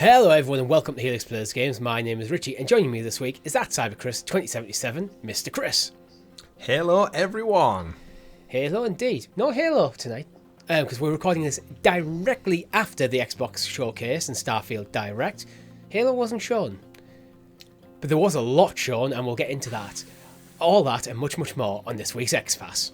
Hello everyone and welcome to Helix Plays Games. My name is Richie and joining me this week is that Cyberchris 2077, Mr. Chris. Hello everyone. Halo indeed. No Halo tonight, because we're recording this directly after the Xbox Showcase and Starfield Direct. Halo wasn't shown, but there was a lot shown and we'll get into that. All that and much, much more on this week's XPass.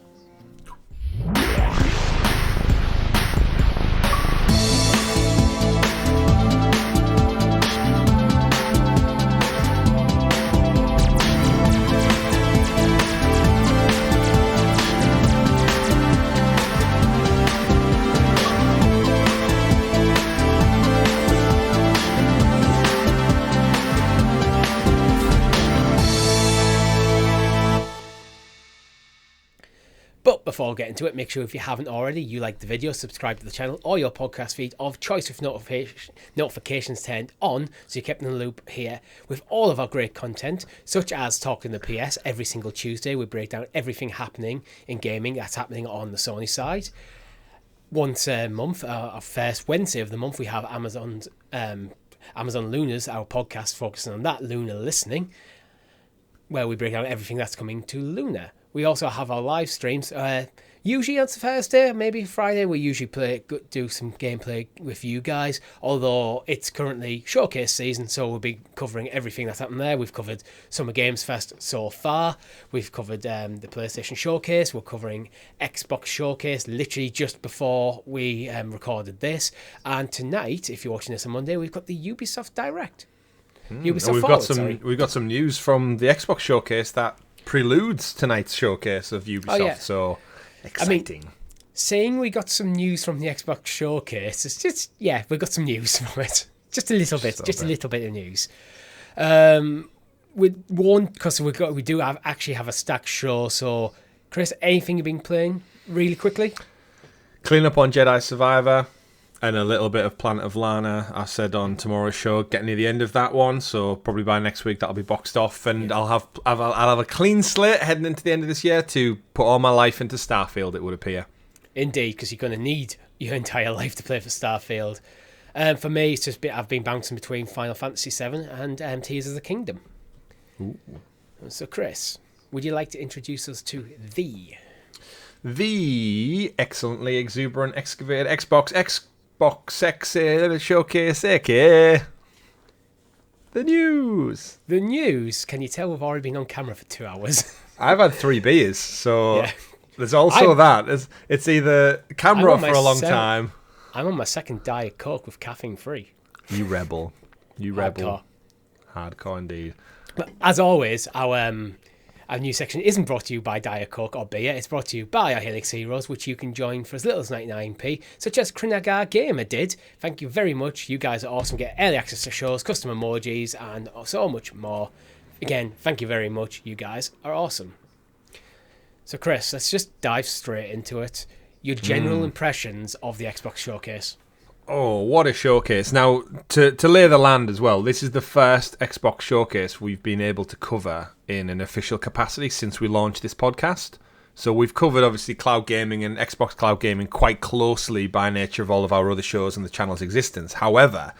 But before we get into it, make sure if you haven't already, you like the video, subscribe to the channel or your podcast feed of choice with notifications turned on, so you're kept in the loop here with all of our great content, such as Talking the PS. Every single Tuesday we break down everything happening in gaming that's happening on the Sony side. Once a month, our first Wednesday of the month, we have Amazon Luna's, our podcast focusing on that, Luna Listening, where we break down everything that's coming to Luna. We also have our live streams, usually on Thursday, maybe Friday. We usually do some gameplay with you guys, although it's currently showcase season, so we'll be covering everything that's happened there. We've covered Summer Games Fest so far. We've covered the PlayStation Showcase. We're covering Xbox Showcase literally just before we recorded this. And tonight, if you're watching this on Monday, we've got the Ubisoft Direct. We've got some news from the Xbox Showcase that preludes tonight's showcase of Ubisoft, so exciting. I mean, saying we got some news from the Xbox Showcase, it's just, yeah, we got some news from it. Just a little bit of news. We won't, because we do actually have a stacked show, so Chris, anything you've been playing really quickly? Clean up on Jedi Survivor. And a little bit of Planet of Lana, I said on tomorrow's show, getting near the end of that one, so probably by next week that'll be boxed off, and I'll have a clean slate heading into the end of this year to put all my life into Starfield, it would appear. Indeed, because you're going to need your entire life to play for Starfield. For me, it's just I've been bouncing between Final Fantasy VII and Tears of the Kingdom. Ooh. So Chris, would you like to introduce us to the excellently exuberant excavated Xbox Showcase, aka the news. The news. Can you tell we've already been on camera for 2 hours? I've had 3 beers, so yeah. There's also that. It's either camera off for a long time. I'm on my second Diet Coke with caffeine free. You rebel. Hardcore indeed. But as always, our new section isn't brought to you by Diet Coke or beer. It's brought to you by our Helix Heroes, which you can join for as little as 99p, such as Krinagar Gamer did. Thank you very much. You guys are awesome. Get early access to shows, custom emojis, and so much more. Again, thank you very much. You guys are awesome. So, Chris, let's just dive straight into it. Your general impressions of the Xbox Showcase. Oh, what a showcase. Now, to lay the land as well, this is the first Xbox Showcase we've been able to cover in an official capacity since we launched this podcast. So we've covered, obviously, cloud gaming and Xbox cloud gaming quite closely by nature of all of our other shows and the channel's existence. However,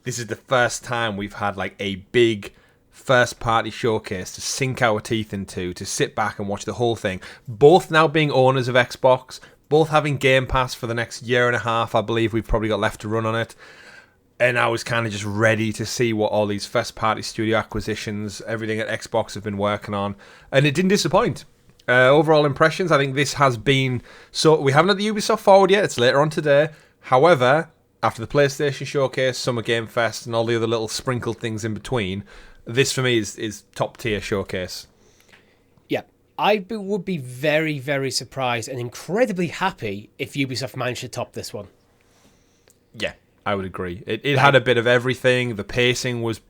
this is the first time we've had like a big first-party showcase to sink our teeth into, to sit back and watch the whole thing. Both now being owners of Xbox, both having Game Pass for the next year and a half, I believe we've probably got left to run on it. And I was kind of just ready to see what all these first-party studio acquisitions, everything at Xbox have been working on. And it didn't disappoint. Overall impressions, I think this has been... So we haven't had the Ubisoft Forward yet. It's later on today. However, after the PlayStation Showcase, Summer Game Fest, and all the other little sprinkled things in between, this for me is top-tier showcase. I would be very, very surprised and incredibly happy if Ubisoft managed to top this one. Yeah, I would agree. It had a bit of everything. The pacing was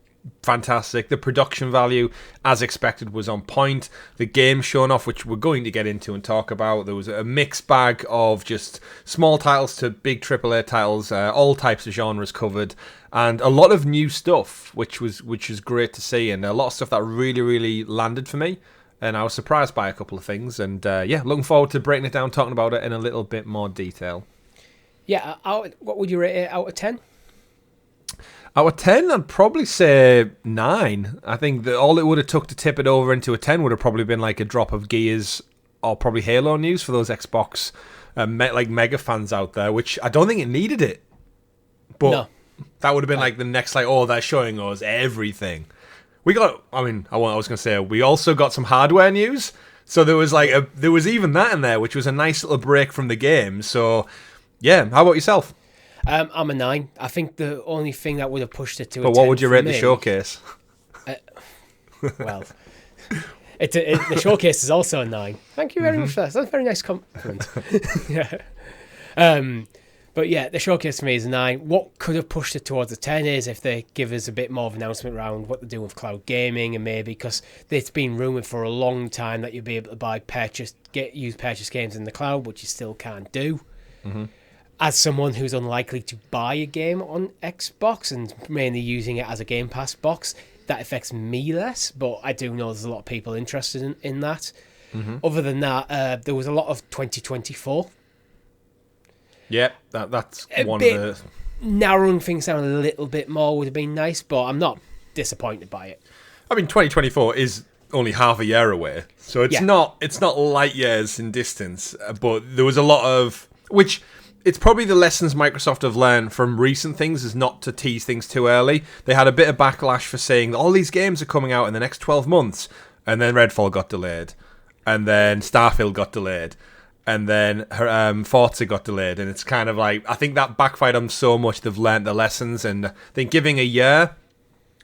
fantastic. The production value, as expected, was on point. The game shown off, which we're going to get into and talk about, there was a mixed bag of just small titles to big AAA titles, all types of genres covered, and a lot of new stuff, which was great to see, and a lot of stuff that really, really landed for me. And I was surprised by a couple of things. And looking forward to breaking it down, talking about it in a little bit more detail. Yeah, what would you rate it out of 10? Out of 10, I'd probably say 9. I think that all it would have took to tip it over into a 10 would have probably been like a drop of Gears or probably Halo news for those Xbox like mega fans out there, which I don't think it needed it. But No. that would have been like the next, like, oh, they're showing us everything. We got, I was going to say, we also got some hardware news. So there was there was even that in there, which was a nice little break from the game. So, yeah, how about yourself? I'm a 9. I think the only thing that would have pushed it to a 10. But what would you rate the showcase? Well, the showcase is also a 9. Thank you very much for that. That's a very nice compliment. Yeah. But yeah, the showcase for me is a 9. What could have pushed it towards a 10 is if they give us a bit more of an announcement around what they're doing with cloud gaming, and maybe because it's been rumoured for a long time that you'll be able to use purchase games in the cloud, which you still can't do. Mm-hmm. As someone who's unlikely to buy a game on Xbox and mainly using it as a Game Pass box, that affects me less, but I do know there's a lot of people interested in that. Mm-hmm. Other than that, there was a lot of 2024. Yeah, that's one of the... Narrowing things down a little bit more would have been nice, but I'm not disappointed by it. I mean, 2024 is only half a year away, so it's not light years in distance, but there was a lot of... Which, it's probably the lessons Microsoft have learned from recent things is not to tease things too early. They had a bit of backlash for saying that all these games are coming out in the next 12 months, and then Redfall got delayed, and then Starfield got delayed, and then Forza got delayed, and it's kind of like, I think that backfired on so much. They've learned the lessons, and I think giving a year,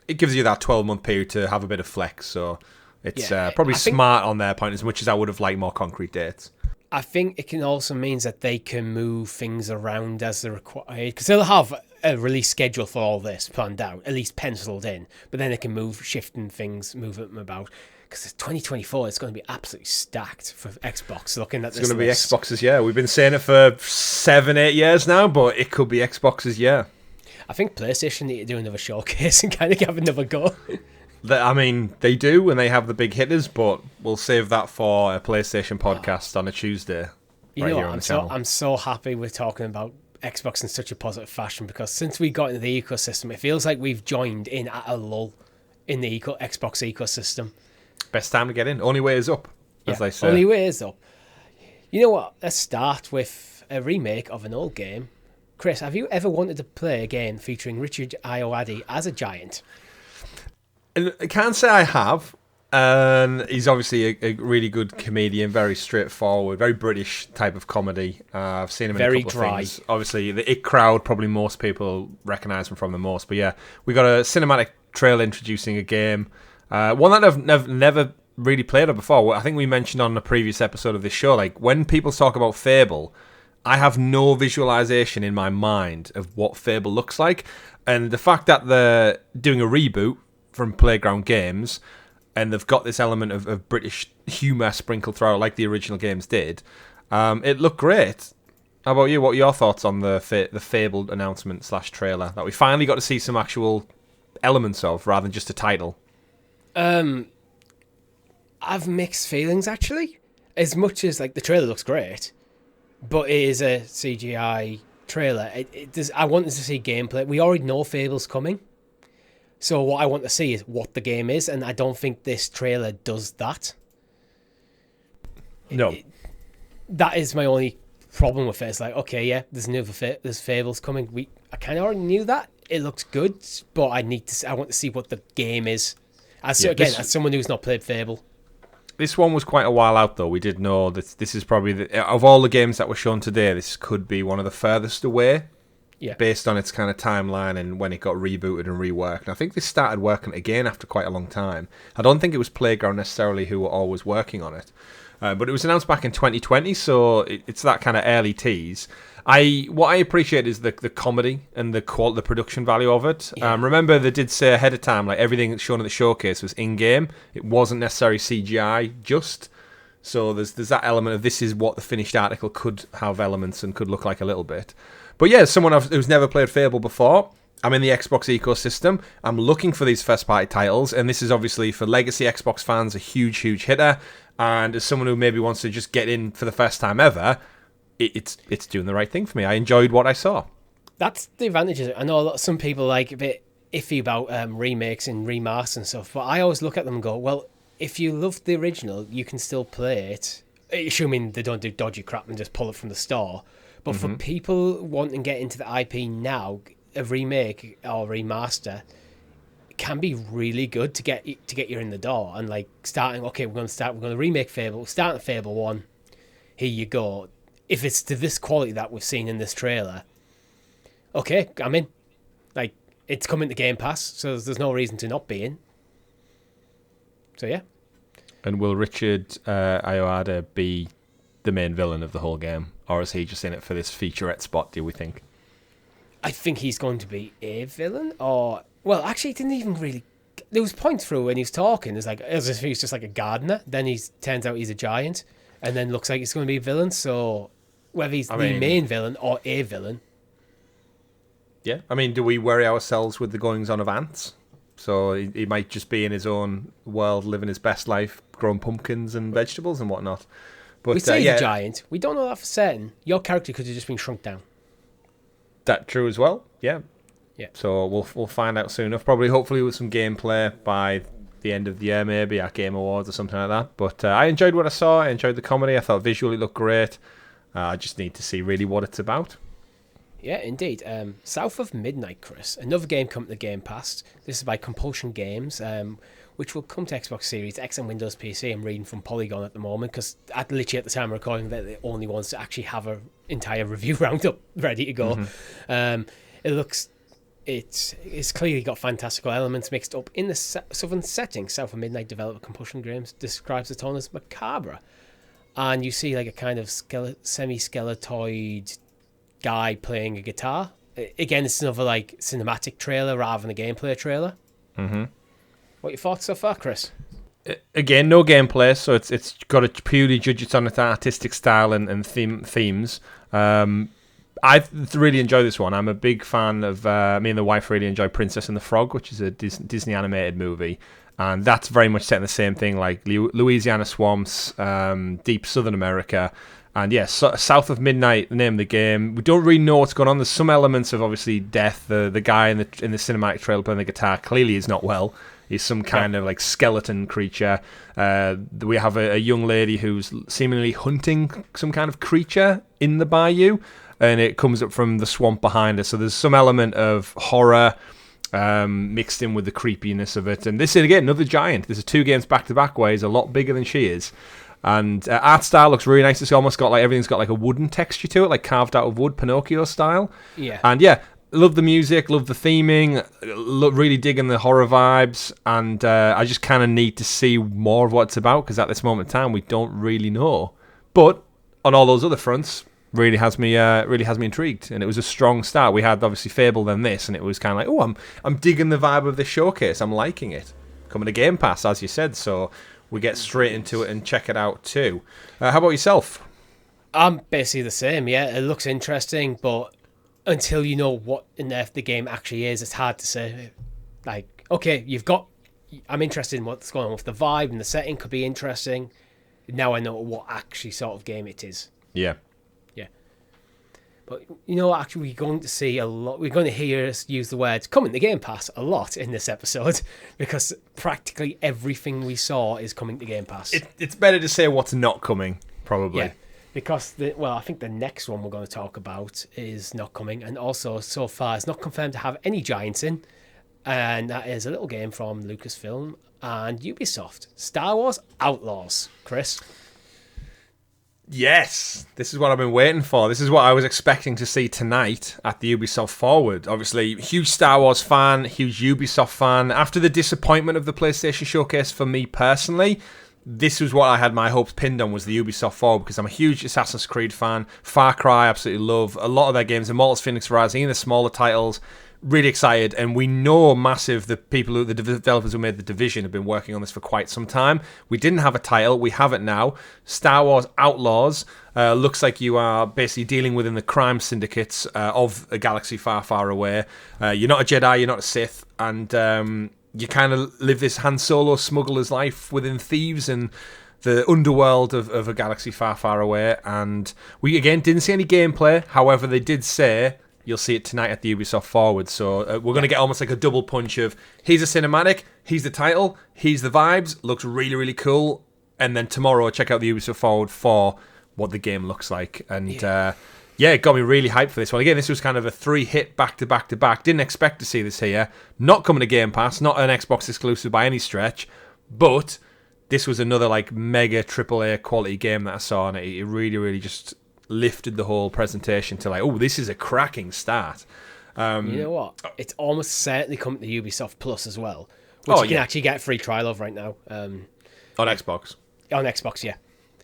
it gives you that 12-month period to have a bit of flex, so it's probably smart on their point, as much as I would have liked more concrete dates. I think it can also mean that they can move things around as they're required, because they'll have a release schedule for all this planned out, at least penciled in, but then they can move them about. Because 2024 is going to be absolutely stacked for Xbox. Looking at this, it's going to be Xbox's year. We've been saying it for 7-8 years now, but it could be Xbox's year. I think PlayStation need to do another showcase and kind of have another go. I mean, they do, and they have the big hitters, but we'll save that for a PlayStation podcast on a Tuesday. You know what? I'm so happy we're talking about Xbox in such a positive fashion, because since we got into the ecosystem, it feels like we've joined in at a lull in the Xbox ecosystem. Best time to get in. Only way is up, as they say. Only way is up. You know what? Let's start with a remake of an old game. Chris, have you ever wanted to play a game featuring Richard Ayoade as a giant? And I can't say I have. And he's obviously a really good comedian, very straightforward, very British type of comedy. I've seen him in a couple of things. Obviously, the It crowd, probably most people recognise him from the most. But yeah, we got a cinematic trailer introducing a game. One that I've never really played it before. I think we mentioned on a previous episode of this show, like, when people talk about Fable, I have no visualization in my mind of what Fable looks like. And the fact that they're doing a reboot from Playground Games, and they've got this element of British humour sprinkled throughout like the original games did, it looked great. How about you? What are your thoughts on the Fable announcement / trailer that we finally got to see some actual elements of, rather than just a title? I've mixed feelings, actually. As much as, like, the trailer looks great, but it is a CGI trailer. I wanted to see gameplay. We already know Fable's coming, so what I want to see is what the game is, and I don't think this trailer does that. No. That is my only problem with it. It's like, okay, yeah, there's Fable's coming. I kind of already knew that. It looks good, but I want to see what the game is. As someone who's not played Fable. This one was quite a while out, though. We did know that this is probably, of all the games that were shown today, this could be one of the furthest away, based on its kind of timeline and when it got rebooted and reworked. And I think they started working again after quite a long time. I don't think it was Playground necessarily who were always working on it. But it was announced back in 2020, so it's that kind of early tease. What I appreciate is the comedy and the production value of it. Yeah. Remember, they did say ahead of time, like, everything that's shown at the showcase was in-game. It wasn't necessarily CGI, just. So there's that element of this is what the finished article could have elements and could look like a little bit. But yeah, as someone who's never played Fable before, I'm in the Xbox ecosystem. I'm looking for these first-party titles, and this is obviously, for legacy Xbox fans, a huge, huge hitter. And as someone who maybe wants to just get in for the first time ever, it's doing the right thing for me. I enjoyed what I saw. That's the advantage of it. I know some people like a bit iffy about remakes and remasters and stuff, but I always look at them and go, well, if you love the original, you can still play it, assuming they don't do dodgy crap and just pull it from the store. But for people wanting to get into the IP now, a remake or remaster can be really good to get you in the door. And like starting, okay, we're going to remake Fable, start at Fable 1, here you go. If it's to this quality that we've seen in this trailer, okay, I'm in. Like, it's coming to Game Pass, so there's no reason to not be in. So yeah. And will Richard Ayoade be the main villain of the whole game, or is he just in it for this featurette spot, do we think? I think he's going to be a villain, or... Well, actually, he didn't even really... There was points through when he was talking, it's like, as if he's just like a gardener, then he turns out he's a giant, and then looks like he's going to be a villain, so whether he's the main villain or a villain... Yeah, I mean, do we worry ourselves with the goings-on of ants? So he might just be in his own world, living his best life, growing pumpkins and vegetables and whatnot. But we say he's a giant. We don't know that for certain. Your character could have just been shrunk down. That true as well. Yeah. Yeah. So we'll find out soon enough. Probably, hopefully, with some gameplay by the end of the year, maybe at Game Awards or something like that. But I enjoyed what I saw. I enjoyed the comedy. I thought visually it looked great. I just need to see really what it's about. Yeah, indeed. South of Midnight, Chris. Another game coming to Game Pass. This is by Compulsion Games, which will come to Xbox Series X and Windows PC. I'm reading from Polygon at the moment because literally at the time of recording, they're the only ones to actually have an entire review roundup ready to go. It's clearly got fantastical elements mixed up in the southern setting. South of Midnight developer Compulsion Games describes the tone as macabre. And you see like a kind of semi-skeletoid guy playing a guitar. Again, it's another like cinematic trailer rather than a gameplay trailer. What are your thoughts so far, Chris? Again, no gameplay, so it's got to purely judge it on its artistic style and themes. I really enjoy this one. I'm a big fan of... me and the wife really enjoy Princess and the Frog, which is a Disney animated movie. And that's very much set in the same thing, like Louisiana swamps, deep Southern America. And yes, South of Midnight, the name of the game. We don't really know what's going on. There's some elements of, obviously, death. The guy in the cinematic trailer playing the guitar clearly is not well. He's some kind of like skeleton creature. We have a young lady who's seemingly hunting some kind of creature in the bayou, and it comes up from the swamp behind her. So there's some element of horror mixed in with the creepiness of it. And this is, again, another giant. There's 2 games back-to-back where he's a lot bigger than she is. And art style looks really nice. It's almost got like everything's got like a wooden texture to it, like carved out of wood, Pinocchio style. Yeah. And yeah, love the music, love the theming, really digging the horror vibes. And I just kind of need to see more of what it's about because at this moment in time we don't really know. But on all those other fronts, really has me intrigued. And it was a strong start. We had obviously Fable, then this, and it was kind of like, oh, I'm digging the vibe of this showcase. I'm liking it. Coming to Game Pass, as you said, so we get straight into it and check it out too. How about yourself? I'm basically the same, yeah. It looks interesting, but until you know what in depth the game actually is, it's hard to say. Like, okay, I'm interested in what's going on with the vibe and the setting could be interesting. Now I know what actually sort of game it is. Yeah. But, you know, actually, we're going to see a lot. We're going to hear us use the words coming to Game Pass a lot in this episode because practically everything we saw is coming to Game Pass. It's better to say what's not coming, probably. Yeah, because, I think the next one we're going to talk about is not coming. And also, so far, it's not confirmed to have any giants in. And that is a little game from Lucasfilm and Ubisoft. Star Wars Outlaws. Chris? Yes, this is what I've been waiting for. This is what I was expecting to see tonight at the Ubisoft Forward. Obviously, huge Star Wars fan, huge Ubisoft fan. After the disappointment of the PlayStation Showcase for me personally, this was what I had my hopes pinned on, was the Ubisoft Forward, because I'm a huge Assassin's Creed fan. Far Cry, absolutely love. A lot of their games, Immortals, Phoenix Rising, the smaller titles. Really excited, and we know the developers who made The Division have been working on this for quite some time. We didn't have a title, we have it now. Star Wars Outlaws looks like you are basically dealing within the crime syndicates of a galaxy far, far away. You're not a Jedi, you're not a Sith, and you kind of live this Han Solo smuggler's life within Theives and the underworld of a galaxy far, far away. And we, again, didn't see any gameplay. However, they did say you'll see it tonight at the Ubisoft Forward. So we're going to get almost like a double punch of, here's a cinematic, here's the title, here's the vibes, looks really, really cool. And then tomorrow, check out the Ubisoft Forward for what the game looks like. And it got me really hyped for this one. Again, this was kind of a 3-hit back-to-back-to-back. Didn't expect to see this here. Not coming to Game Pass, not an Xbox exclusive by any stretch. But this was another like mega AAA quality game that I saw, and it really, really just lifted the whole presentation to like, oh, this is a cracking start. You know what? It's almost certainly coming to Ubisoft Plus as well, which you can actually get a free trial of right now. On Xbox? On Xbox, yeah.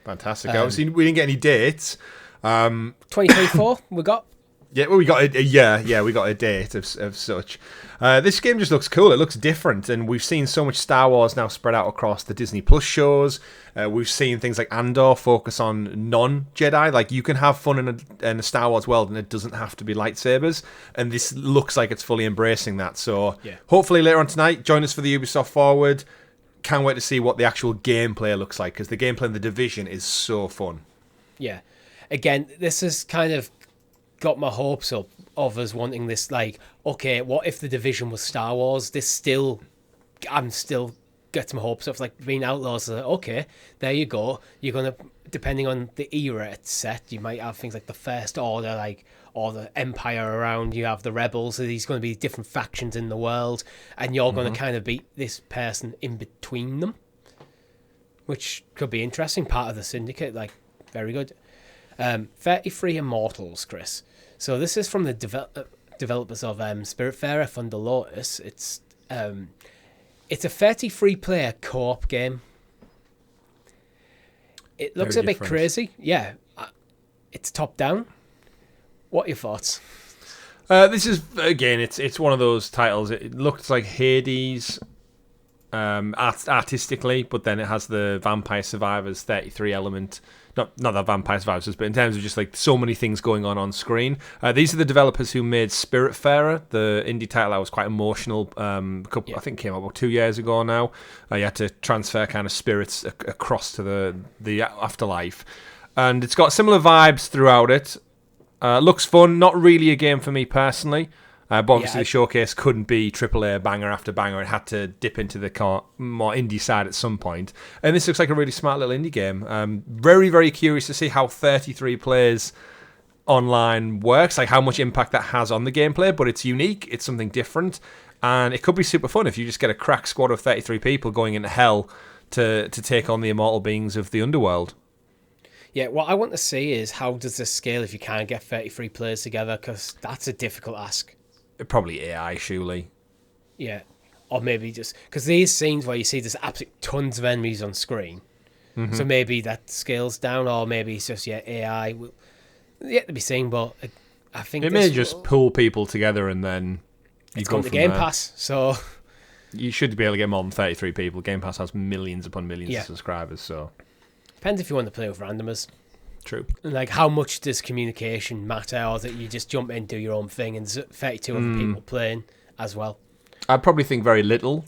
Fantastic. Obviously, we didn't get any dates. 2024 we got. Yeah, well, we got we got a date of such. This game just looks cool. It looks different, and we've seen so much Star Wars now spread out across the Disney Plus shows. We've seen things like Andor focus on non-Jedi. Like, you can have fun in a Star Wars world, and it doesn't have to be lightsabers. And this looks like it's fully embracing that. So hopefully later on tonight, join us for the Ubisoft Forward. Can't wait to see what the actual gameplay looks like, because the gameplay in The Division is so fun. Yeah. Again, this has kind of got my hopes up of us wanting this, like, okay, what if The Division was Star Wars? I'm still getting my hopes up. Like, being Outlaws, okay, there you go. You're going to, depending on the era it's set, you might have things like the First Order, like, or the Empire around, you have the Rebels, so these going to be different factions in the world, and you're going to kind of be this person in between them, which could be interesting, part of the syndicate, like, very good. 33 Immortals, Chris. So this is from the developers of Spiritfarer Thunder Lotus. It's a 33-player co-op game. It looks a bit crazy. Yeah, it's top-down. What are your thoughts? This is, again, it's one of those titles. It looks like Hades artistically, but then it has the Vampire Survivors 33 element. Not that Vampire Survivors, but in terms of just like so many things going on screen. These are the developers who made Spiritfarer, the indie title that was quite emotional. I think it came out about 2 years ago now. You had to transfer kind of spirits across to the afterlife. And it's got similar vibes throughout it. Looks fun, not really a game for me personally. But obviously the showcase couldn't be AAA banger after banger. It had to dip into the more indie side at some point. And this looks like a really smart little indie game. Very, very curious to see how 33 players online works, like how much impact that has on the gameplay. But it's unique, it's something different, and it could be super fun if you just get a crack squad of 33 people going into hell to take on the immortal beings of the underworld. Yeah, what I want to see is how does this scale if you can't get 33 players together, because that's a difficult ask. Probably AI, surely. Yeah, or maybe just because these scenes where you see there's absolutely tons of enemies on screen, so maybe that scales down, or maybe it's just AI. Yet to be seen, but I think it may just pull people together and then it's going to Game Pass, so you should be able to get more than 33 people. Game Pass has millions upon millions of subscribers, so depends if you want to play with randomers. True. Like, how much does communication matter, or that you just jump in and do your own thing, and there's 32 other people playing as well? I'd probably think very little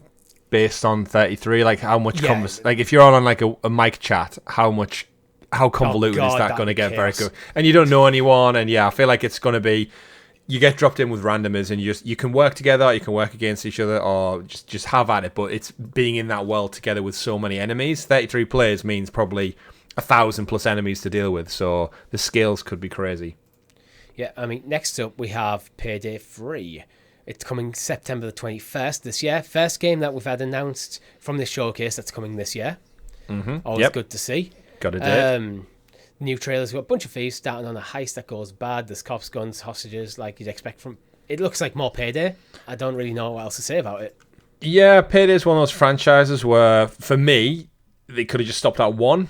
based on 33. Like, how much like if you're on like a mic chat, how convoluted is that going to get? Very good. And you don't know anyone, and I feel like it's going to be, you get dropped in with randomers, and you can work together, or you can work against each other, or just have at it. But it's being in that world together with so many enemies. 33 players means probably 1,000 plus enemies to deal with, so the scales could be crazy. Yeah, I mean, next up we have Payday 3. It's coming September the 21st this year. First game that we've had announced from this showcase that's coming this year. Always good to see. Got a date. New trailers. We've got a bunch of thieves starting on a heist that goes bad. There's cops, guns, hostages, like you'd expect from... It looks like more Payday. I don't really know what else to say about it. Yeah, Payday is one of those franchises where, for me, they could have just stopped at one,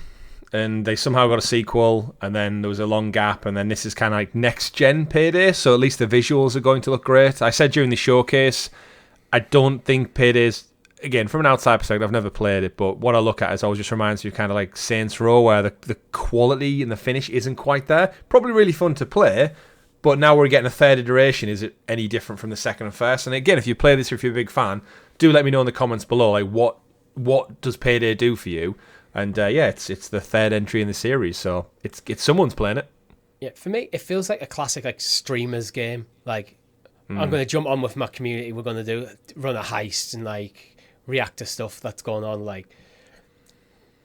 and they somehow got a sequel, and then there was a long gap, and then this is kind of like next-gen Payday, so at least the visuals are going to look great. I said during the showcase, I don't think Payday's, again, from an outside perspective, I've never played it, but what I look at is always just reminds me of kind of like Saints Row, where the quality and the finish isn't quite there. Probably really fun to play, but now we're getting a third iteration. Is it any different from the second and first? And again, if you play this or if you're a big fan, do let me know in the comments below, like what does Payday do for you? And it's the third entry in the series, so it's someone's playing it. Yeah, for me, it feels like a classic like streamers game. Like, I'm going to jump on with my community. We're going to run a heist and like react to stuff that's going on. Like,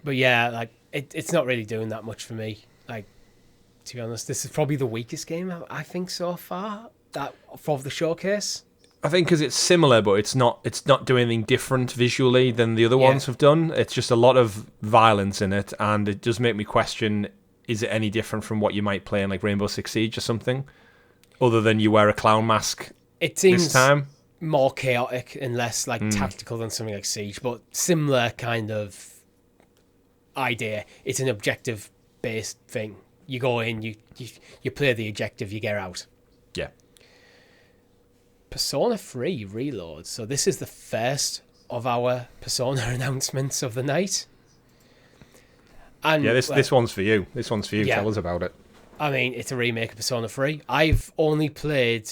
but yeah, like it's not really doing that much for me. Like, to be honest, this is probably the weakest game I think so far that for the showcase. I think because it's similar, but it's not doing anything different visually than the other ones have done. It's just a lot of violence in it, and it does make me question: is it any different from what you might play in like Rainbow Six Siege or something, other than you wear a clown mask? It seems this time more chaotic and less like tactical than something like Siege, but similar kind of idea. It's an objective-based thing. You go in, you play the objective, you get out. Yeah. Persona 3 Reload. So this is the first of our Persona announcements of the night. And yeah, this one's for you. This one's for you. Yeah. Tell us about it. I mean, it's a remake of Persona 3. I've only played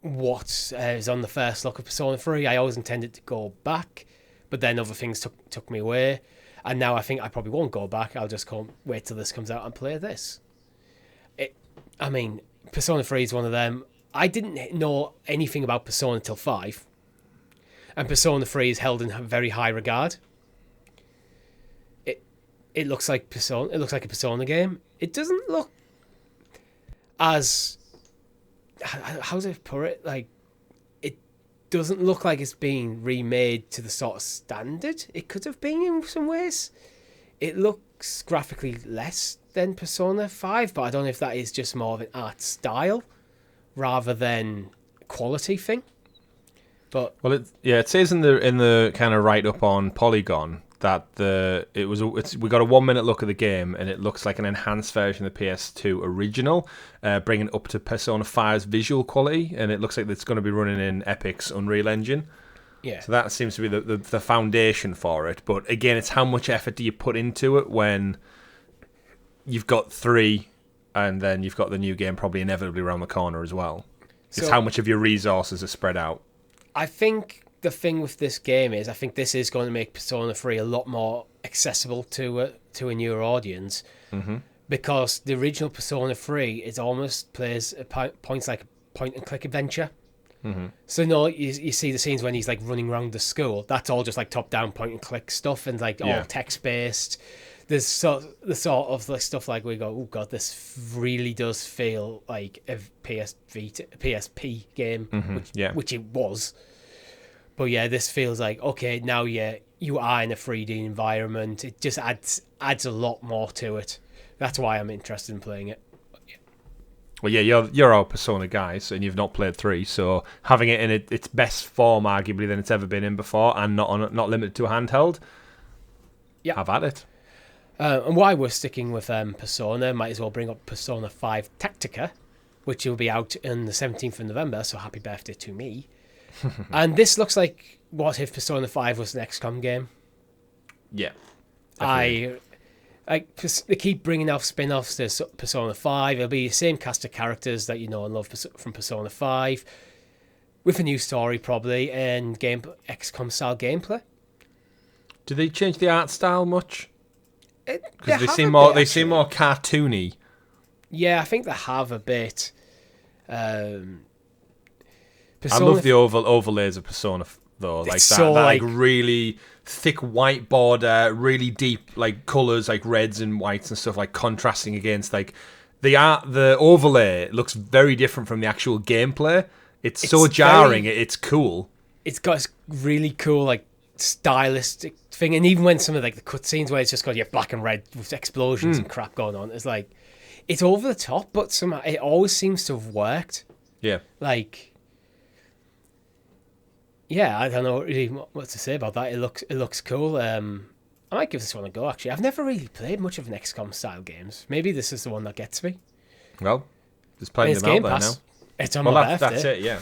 what is on the first look of Persona 3. I always intended to go back, but then other things took me away. And now I think I probably won't go back. I'll just wait till this comes out and play this. I mean, Persona 3 is one of them. I didn't know anything about Persona till 5. And Persona 3 is held in very high regard. It looks like Persona. It looks like a Persona game. It doesn't look as... How do I put it? Like, it doesn't look like it's being remade to the sort of standard it could have been in some ways. It looks graphically less than Persona 5, but I don't know if that is just more of an art style rather than quality thing. But well, it says in the kind of write up on Polygon that we got a 1 minute look at the game, and it looks like an enhanced version of the PS2 original, bringing it up to Persona 5's visual quality, and it looks like it's going to be running in Epic's Unreal Engine. yeah, So that seems to be the foundation for it. But again, it's how much effort do you put into it when you've got 3, and then you've got the new game probably inevitably around the corner as well. It's how much of your resources are spread out. I think the thing with this game is I think this is going to make Persona 3 a lot more accessible to a newer audience, because the original Persona 3 is almost plays at points like a point-and-click adventure. So you see the scenes when he's like running around the school. That's all just like top-down point-and-click stuff and like all text-based. There's the sort of like stuff like we go, oh god, this really does feel like a PSP game, which it was. But yeah, this feels like, okay, now you are in a 3D environment. It just adds a lot more to it. That's why I'm interested in playing it. Well, yeah, you're our Persona guys, and you've not played 3, so having it in its best form, arguably, than it's ever been in before, and not limited to a handheld, have at it. And why we're sticking with Persona, might as well bring up Persona 5 Tactica, which will be out on the 17th of November, so happy birthday to me. And this looks like what if Persona 5 was an XCOM game. Yeah. Definitely. They keep bringing out spin-offs to Persona 5. It'll be the same cast of characters that you know and love from Persona 5, with a new story probably, and XCOM-style gameplay. Do they change the art style much? Because they seem more cartoony. Yeah, I think they have a bit. I love the overlays of Persona, though. Like it's that, so that really thick white border, really deep like colours, like reds and whites and stuff, like contrasting against like the overlay looks very different from the actual gameplay. It's so jarring. It's cool. It's got this really cool like stylistic thing, and even when some of like the cutscenes where it's just got black and red with explosions and crap going on, it's like it's over the top, but somehow it always seems to have worked. Yeah, like. Yeah, I don't know really what to say about that. It looks cool. I might give this one a go, actually. I've never really played much of an XCOM style games. Maybe this is the one that gets me. Well, there's plenty of them out there now. It's on my birthday. That's it, yeah.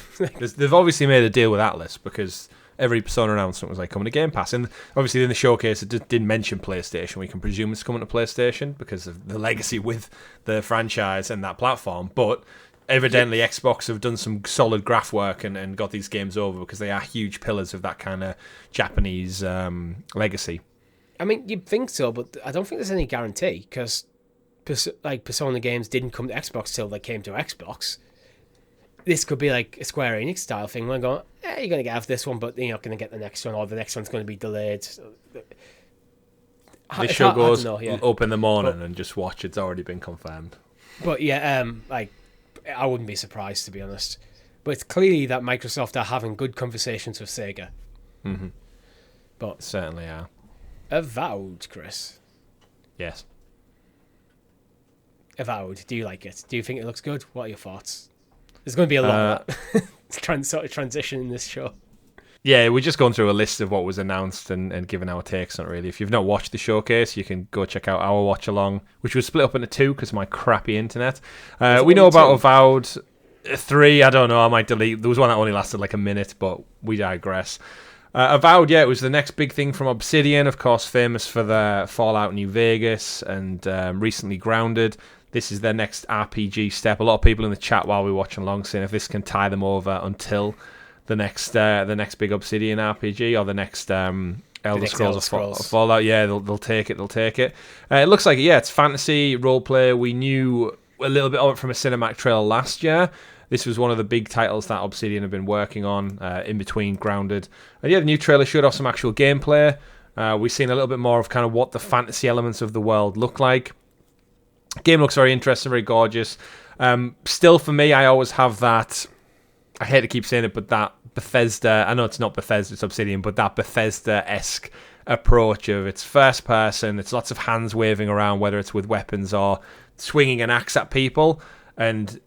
They've obviously made a deal with Atlas, because every Persona announcement was like coming to Game Pass. And obviously in the showcase it didn't mention PlayStation. We can presume it's coming to PlayStation because of the legacy with the franchise and that platform. But evidently Xbox have done some solid graph work and got these games over, because they are huge pillars of that kind of Japanese legacy. I mean, you'd think so, but I don't think there's any guarantee, because Persona games didn't come to Xbox till they came to Xbox. This could be like a Square Enix style thing. We're going, you're going to have this one, but you're not going to get the next one, or the next one's going to be delayed. This show goes up in the morning and just watch. It's already been confirmed. But yeah, I wouldn't be surprised, to be honest. But it's clearly that Microsoft are having good conversations with Sega. Mm-hmm. But certainly are. Avowed, Chris. Yes. Avowed. Do you like it? Do you think it looks good? What are your thoughts? There's going to be a lot of that sort of transition in this show. Yeah, we're just going through a list of what was announced and giving our takes on it, really. If you've not watched the showcase, you can go check out our watch along, which was split up into 2 because of my crappy internet. We know about 2? Avowed 3. I don't know. I might delete. There was one that only lasted like a minute, but we digress. Avowed, yeah, it was the next big thing from Obsidian, of course, famous for their Fallout New Vegas and recently Grounded. This is their next RPG step. A lot of people in the chat while we were watching along saying if this can tie them over until the next big Obsidian RPG or the next Elder Scrolls or Fallout, yeah, they'll take it. They'll take it. It looks like it's fantasy role play. We knew a little bit of it from a cinematic trailer last year. This was one of the big titles that Obsidian have been working on in between Grounded. And yeah, the new trailer showed off some actual gameplay. We've seen a little bit more of kind of what the fantasy elements of the world look like. Game looks very interesting, very gorgeous. Still, for me, I always have that. I hate to keep saying it, but that Bethesda. I know it's not Bethesda, it's Obsidian, but that Bethesda-esque approach of it's first person. It's lots of hands waving around, whether it's with weapons or swinging an axe at people, and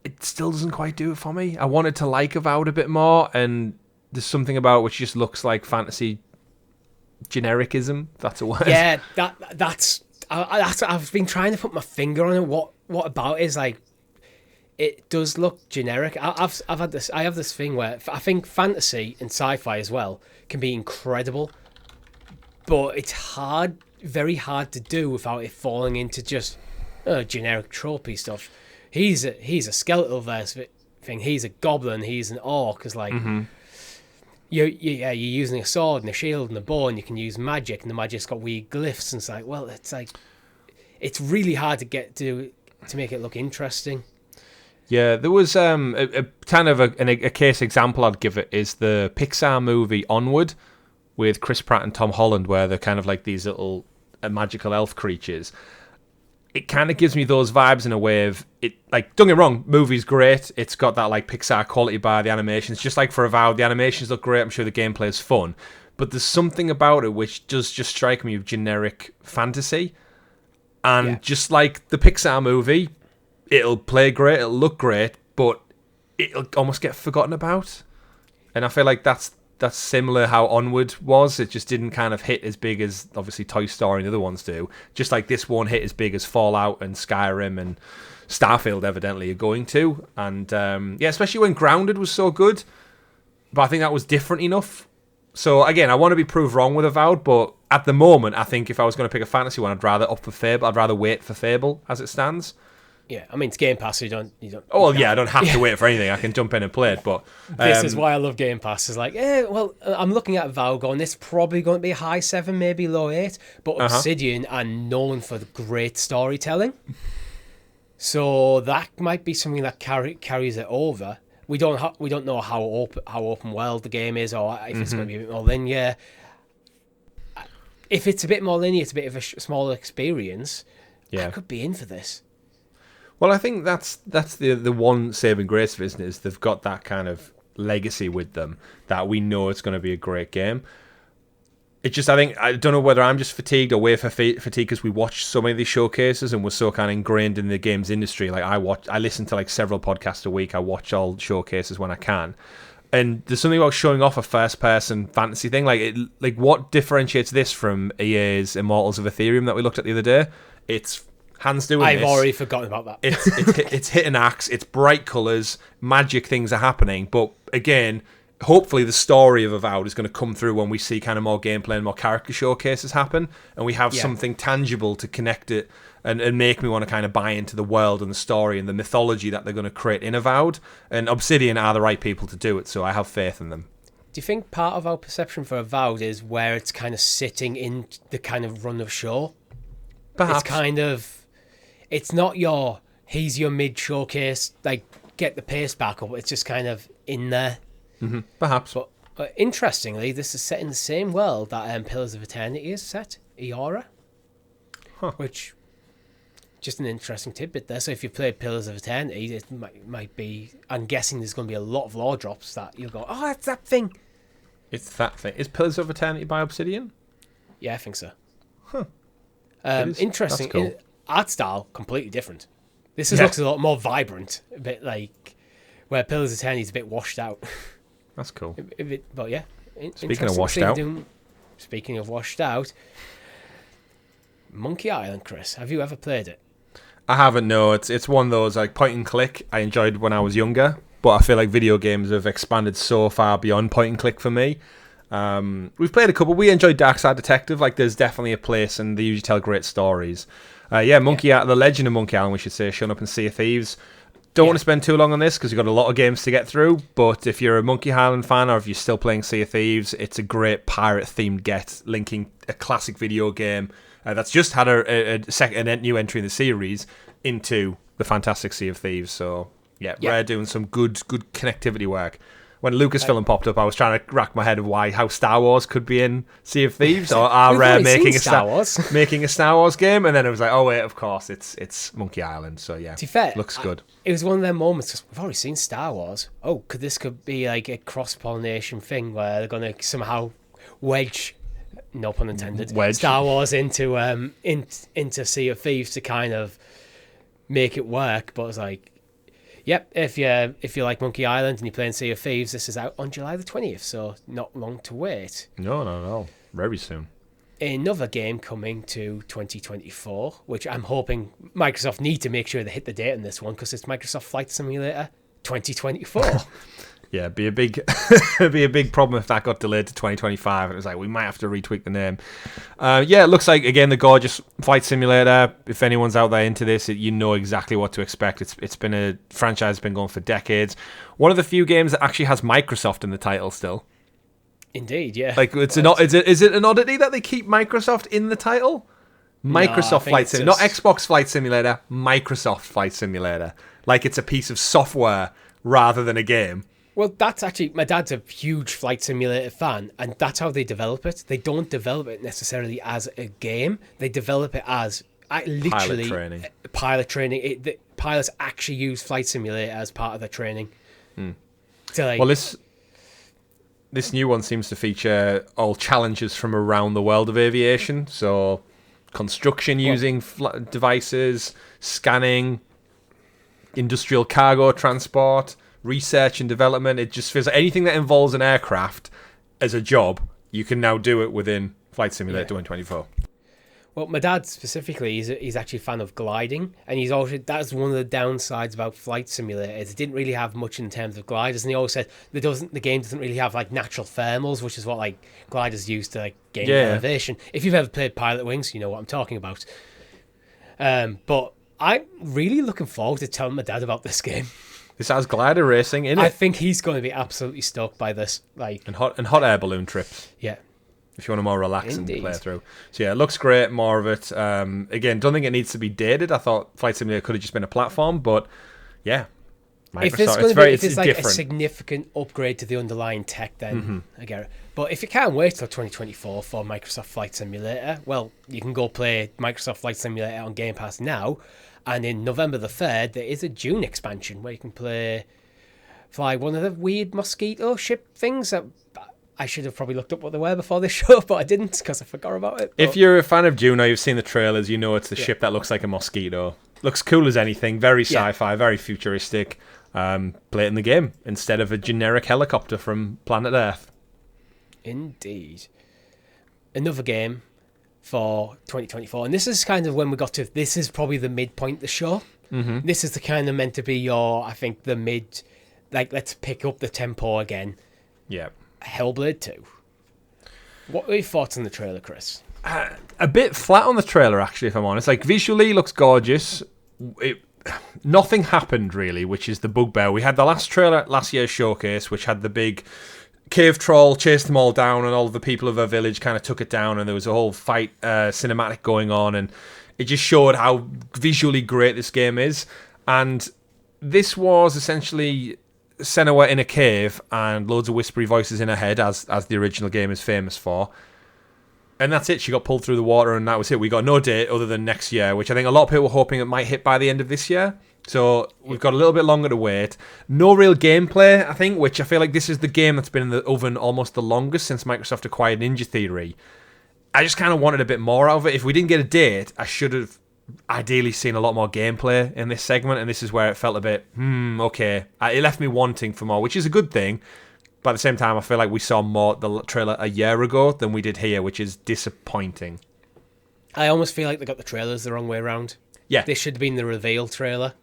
it still doesn't quite do it for me. I wanted to like Avowed a bit more, and there's something about it which just looks like fantasy genericism. That's a word. Yeah, that's. I've been trying to put my finger on it. What about it is like, it does look generic. I have this thing where I think fantasy and sci-fi as well can be incredible, but it's very hard to do without it falling into just generic tropey stuff. He's a skeletal verse thing. He's a goblin. He's an orc. It's like. Mm-hmm. You're using a sword and a shield and a bow, and you can use magic, and the magic's got weird glyphs, and it's like it's really hard to get to make it look interesting. Yeah, there was a kind of a case example I'd give it is the Pixar movie Onward with Chris Pratt and Tom Holland, where they're kind of like these little magical elf creatures. It kind of gives me those vibes in a way of it. Like, don't get me wrong, movie's great. It's got that like Pixar quality by the animations. Just like for Avowed, the animations look great. I'm sure the gameplay is fun, but there's something about it which does just strike me of generic fantasy. And just like the Pixar movie, it'll play great, it'll look great, but it'll almost get forgotten about. And I feel like that's similar how Onward was. It just didn't kind of hit as big as obviously Toy Story and the other ones do. Just like this one hit as big as Fallout and Skyrim and Starfield evidently are going to. And especially when Grounded was so good. But I think that was different enough. So again, I want to be proved wrong with Avowed, but at the moment, I think if I was going to pick a fantasy one, I'd rather opt for Fable. I'd rather wait for Fable as it stands. Yeah, I mean, it's Game Pass, so you don't. Oh, well, yeah, I don't have to wait for anything. I can jump in and play it, but this is why I love Game Pass. It's like, I'm looking at Avowed going, this probably going to be a high 7, maybe low 8, but Obsidian are known for the great storytelling, so that might be something that carries it over. We don't know how open world the game is, or if it's going to be a bit more linear. If it's a bit more linear, it's a bit of a smaller experience. I could be in for this. Well, I think that's the one saving grace of it, isn't it? Is they've got that kind of legacy with them that we know it's going to be a great game. It just, I don't know whether I'm just fatigued or we're fatigued because we watch so many of these showcases and we're so kind of ingrained in the games industry. Like I listen to like several podcasts a week. I watch all showcases when I can. And there's something about showing off a first-person fantasy thing. Like what differentiates this from EA's Immortals of Ethereum that we looked at the other day? It's hands doing I've already forgotten about that. It's hit an axe. It's bright colours. Magic things are happening. But again, hopefully the story of Avowed is going to come through when we see kind of more gameplay and more character showcases happen, and we have something tangible to connect it and make me want to kind of buy into the world and the story and the mythology that they're going to create in Avowed. And Obsidian are the right people to do it, so I have faith in them. Do you think part of our perception for Avowed is where it's kind of sitting in the kind of run of show? Perhaps. It's kind of, it's not your, he's your mid showcase, like get the pace back up. It's just kind of in there. Perhaps. But interestingly, this is set in the same world that Pillars of Eternity is set, Iora. Which, just an interesting tidbit there. So if you played Pillars of Eternity, it might be, I'm guessing there's going to be a lot of lore drops that you'll go, oh, it's that thing. It's that thing. Is Pillars of Eternity by Obsidian? Yeah, I think so. That's Interesting. cool. Art style, completely different. This looks a lot more vibrant, a bit like where Pillars of Eternity is a bit washed out. That's cool. But yeah. Speaking of washed out. Speaking of washed out, Monkey Island, Chris, have you ever played it? I haven't, no. It's one of those like point and click I enjoyed when I was younger, but I feel like video games have expanded so far beyond point and click for me. We've played a couple. We enjoyed Dark Side Detective. Like, there's definitely a place, and they usually tell great stories. The Legend of Monkey Island, we should say, showing up in Sea of Thieves. Don't want to spend too long on this because you've got a lot of games to get through, but if you're a Monkey Island fan or if you're still playing Sea of Thieves, it's a great pirate-themed get, linking a classic video game that's just had a new entry in the series into the fantastic Sea of Thieves. So, Rare doing some good connectivity work. When Lucasfilm popped up, I was trying to rack my head of how Star Wars could be in Sea of Thieves, or are Rare making a Star Wars game, and then it was like, oh wait, of course, it's Monkey Island. So yeah, to be fair, looks good. It was one of them moments because we've already seen Star Wars. Oh, this could be like a cross-pollination thing where they're going to somehow wedge, no pun intended, Star Wars into Sea of Thieves to kind of make it work. But it's like, yep, if you like Monkey Island and you're playing Sea of Thieves, this is out on July the 20th, so not long to wait. No. Very soon. Another game coming to 2024, which I'm hoping Microsoft need to make sure they hit the date on this one because it's Microsoft Flight Simulator 2024. Yeah, it'd be a big problem if that got delayed to 2025. And it was like, we might have to retweak the name. It looks like, again, the gorgeous Flight Simulator. If anyone's out there into this, you know exactly what to expect. It's been a franchise that's been going for decades. One of the few games that actually has Microsoft in the title still. Indeed, yeah. Like, is it an oddity that they keep Microsoft in the title? Microsoft Flight Simulator, not Xbox Flight Simulator, Microsoft Flight Simulator. Like it's a piece of software rather than a game. Well, that's actually, my dad's a huge Flight Simulator fan, and that's how they develop it. They don't develop it necessarily as a game. They develop it as literally pilot training. The pilots actually use Flight Simulator as part of their training. So this new one seems to feature all challenges from around the world of aviation. So construction using devices, scanning, industrial cargo transport, research and development. It just feels like anything that involves an aircraft as a job, you can now do it within Flight Simulator 2024. Well, my dad specifically, he's actually a fan of gliding, and that's one of the downsides about Flight Simulator is it didn't really have much in terms of gliders, and he always said the game doesn't really have like natural thermals, which is what like gliders use to like gain elevation. If you've ever played Pilot Wings, you know what I'm talking about. But I'm really looking forward to telling my dad about this game. This has glider racing in it. I think he's going to be absolutely stoked by this, and hot air balloon trips. Yeah. If you want a more relaxing playthrough. So yeah, it looks great, more of it. Again, don't think it needs to be dated. I thought Flight Simulator could have just been a platform, but yeah. If it's like different. A significant upgrade to the underlying tech, then I get it. But if you can't wait till 2024 for Microsoft Flight Simulator, well, you can go play Microsoft Flight Simulator on Game Pass now. And in November the 3rd, there is a Dune expansion where you can fly one of the weird mosquito ship things that I should have probably looked up what they were before this show, but I didn't because I forgot about it. If you're a fan of Dune or you've seen the trailers, you know it's the ship that looks like a mosquito. Looks cool as anything, very sci-fi, very futuristic. Play it in the game instead of a generic helicopter from planet Earth. Indeed. Another game for 2024, and this is kind of when we got to, this is probably the midpoint of the show. This is the kind of meant to be I think the mid, like let's pick up the tempo again. Yeah. Hellblade 2. What were your thoughts on the trailer, Chris? A bit flat on the trailer, actually, if I'm honest. Like, visually, looks gorgeous. Nothing happened, really, which is the bugbear. We had the last trailer at last year's showcase, which had the big cave troll chase them all down, and all of the people of her village kind of took it down, and there was a whole fight cinematic going on, and It just showed how visually great this game is. And this was essentially Senua in a cave and loads of whispery voices in her head, as the original game is famous for. And that's it. She got pulled through the water, and that was it. We got no date other than next year, which I think a lot of people were hoping it might hit by the end of this year. So we've got a little bit longer to wait. No real gameplay, I think, which I feel like this is the game that's been in the oven almost the longest since Microsoft acquired Ninja Theory. I just kind of wanted a bit more out of it. If we didn't get a date, I should have ideally seen a lot more gameplay in this segment, and this is where it felt a bit, okay. It left me wanting for more, which is a good thing. But at the same time, I feel like we saw more the trailer a year ago than we did here, which is disappointing. I almost feel like they got the trailers the wrong way around. Yeah. This should have been the reveal trailer.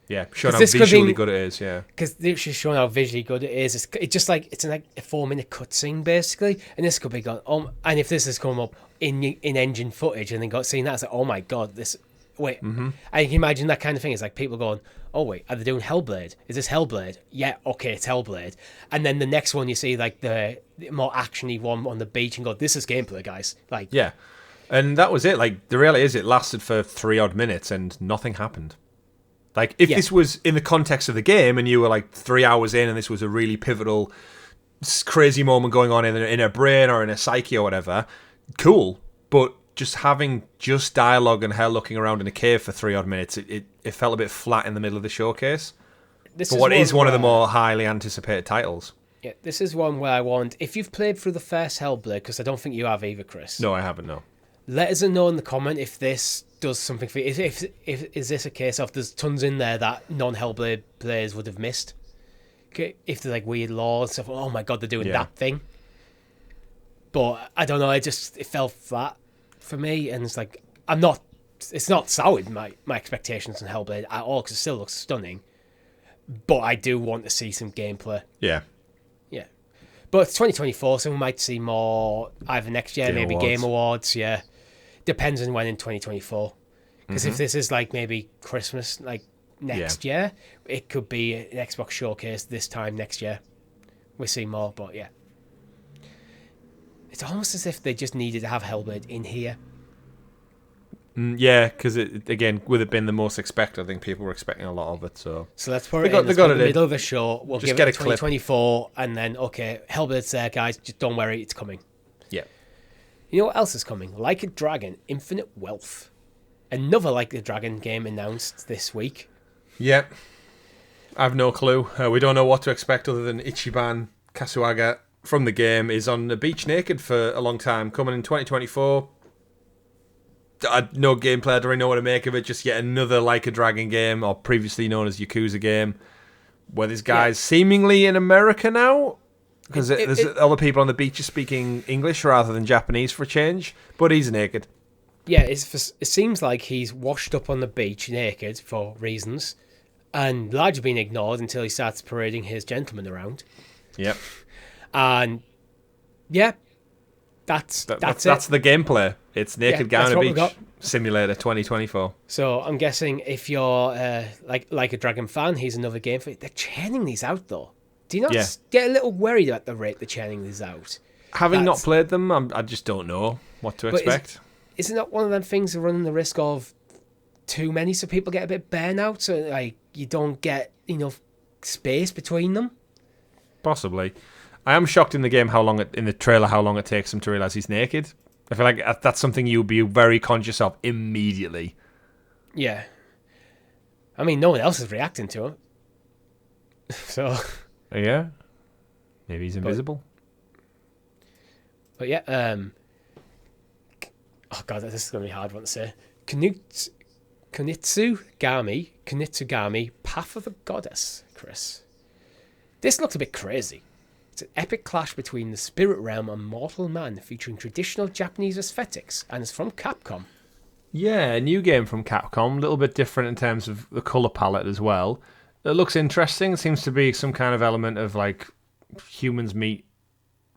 Yeah, showing how visually good it is, yeah. Because they're just showing how visually good it is. It's just like, it's like a 4-minute cutscene, basically. And this could be gone, and if this has come up in engine footage and then got seen that, it's like, oh my god, this... Wait, I can imagine that kind of thing. It's like people going, oh wait, are they doing Hellblade? Is this Hellblade? Yeah, okay, it's Hellblade. And then the next one you see like the more actiony one on the beach and go, this is gameplay, guys. Like, yeah, and that was it. Like, the reality is it lasted for 3 odd minutes and nothing happened. Like, if this was in the context of the game and you were like 3 hours in and this was a really pivotal, crazy moment going on in her brain or in her psyche or whatever, cool. But just having just dialogue and her looking around in a cave for 3 odd minutes, it felt a bit flat in the middle of the showcase. But what is one of the more highly anticipated titles. Yeah, this is one where I want, if you've played through the first Hellblade, because I don't think you have either, Chris. No, I haven't, no. Let us know in the comment if this does something for you. If is this a case of there's tons in there that non-Hellblade players would have missed? Okay, if they're like weird laws and stuff, oh my god, they're doing that thing. But I don't know, it fell flat for me, and it's like, it's not soured my expectations on Hellblade at all, because it still looks stunning. But I do want to see some gameplay. Yeah. Yeah. But it's 2024, so we might see more either next year, maybe Game Awards, yeah. Depends on when in 2024. Because if this is like maybe Christmas, like next year, it could be an Xbox showcase this time next year. We'll see more, but yeah. It's almost as if they just needed to have Hellblade in here. Yeah, because again, with it being the most expected, I think people were expecting a lot of it. So let's put it in the middle of the show. We'll just give it 2024, and then, okay, Hellblade's there, guys. Just don't worry, it's coming. Yeah. You know what else is coming? Like a Dragon, Infinite Wealth. Another Like a Dragon game announced this week. Yeah. I have no clue. We don't know what to expect other than Ichiban Kasuga from the game is on the beach naked for a long time. Coming in 2024. No gameplay, I don't really know what to make of it. Just yet another Like a Dragon game, or previously known as Yakuza game, where this guy's seemingly in America now. Because there's other people on the beach are speaking English rather than Japanese for a change, but he's naked. Yeah, it seems like he's washed up on the beach naked for reasons, and largely been ignored until he starts parading his gentlemen around. Yep. And yeah, that's the gameplay. It's Naked Guy on a Beach Simulator 2024. So I'm guessing if you're like a Dragon fan, here's another game for you. They're churning these out though. Do you not get a little worried at the rate they're churning these out? Having not played them, I just don't know what to expect. Is it not one of them things of running the risk of too many, so people get a bit burnout, so like you don't get enough space between them? Possibly. I am shocked in the game in the trailer how long it takes him to realise he's naked. I feel like that's something you'll be very conscious of immediately. Yeah. I mean, no one else is reacting to him. So... Yeah. Maybe he's invisible. But yeah, oh god, this is going to be a hard one to say. Kunitsu-gami, Path of the Goddess, Chris. This looks a bit crazy. It's an epic clash between the spirit realm and mortal man, featuring traditional Japanese aesthetics, and it's from Capcom. Yeah, a new game from Capcom, a little bit different in terms of the colour palette as well. It looks interesting. It seems to be some kind of element of like humans meet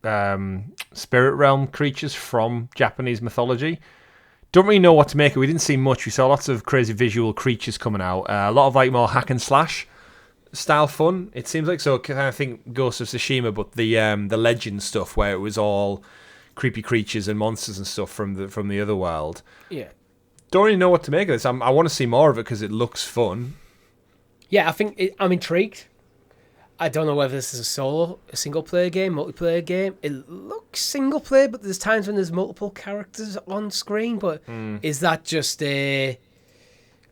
spirit realm creatures from Japanese mythology. Don't really know what to make of it. We didn't see much. We saw lots of crazy visual creatures coming out. A lot of like more hack and slash style fun. It seems like, so I think Ghost of Tsushima, but the legend stuff where it was all creepy creatures and monsters and stuff from the other world. Yeah. don't really know what to make of this. I want to see more of it because it looks fun. Yeah, I'm intrigued. I don't know whether this is a single-player game, multiplayer game. It looks single-player, but there's times when there's multiple characters on screen. But is that just an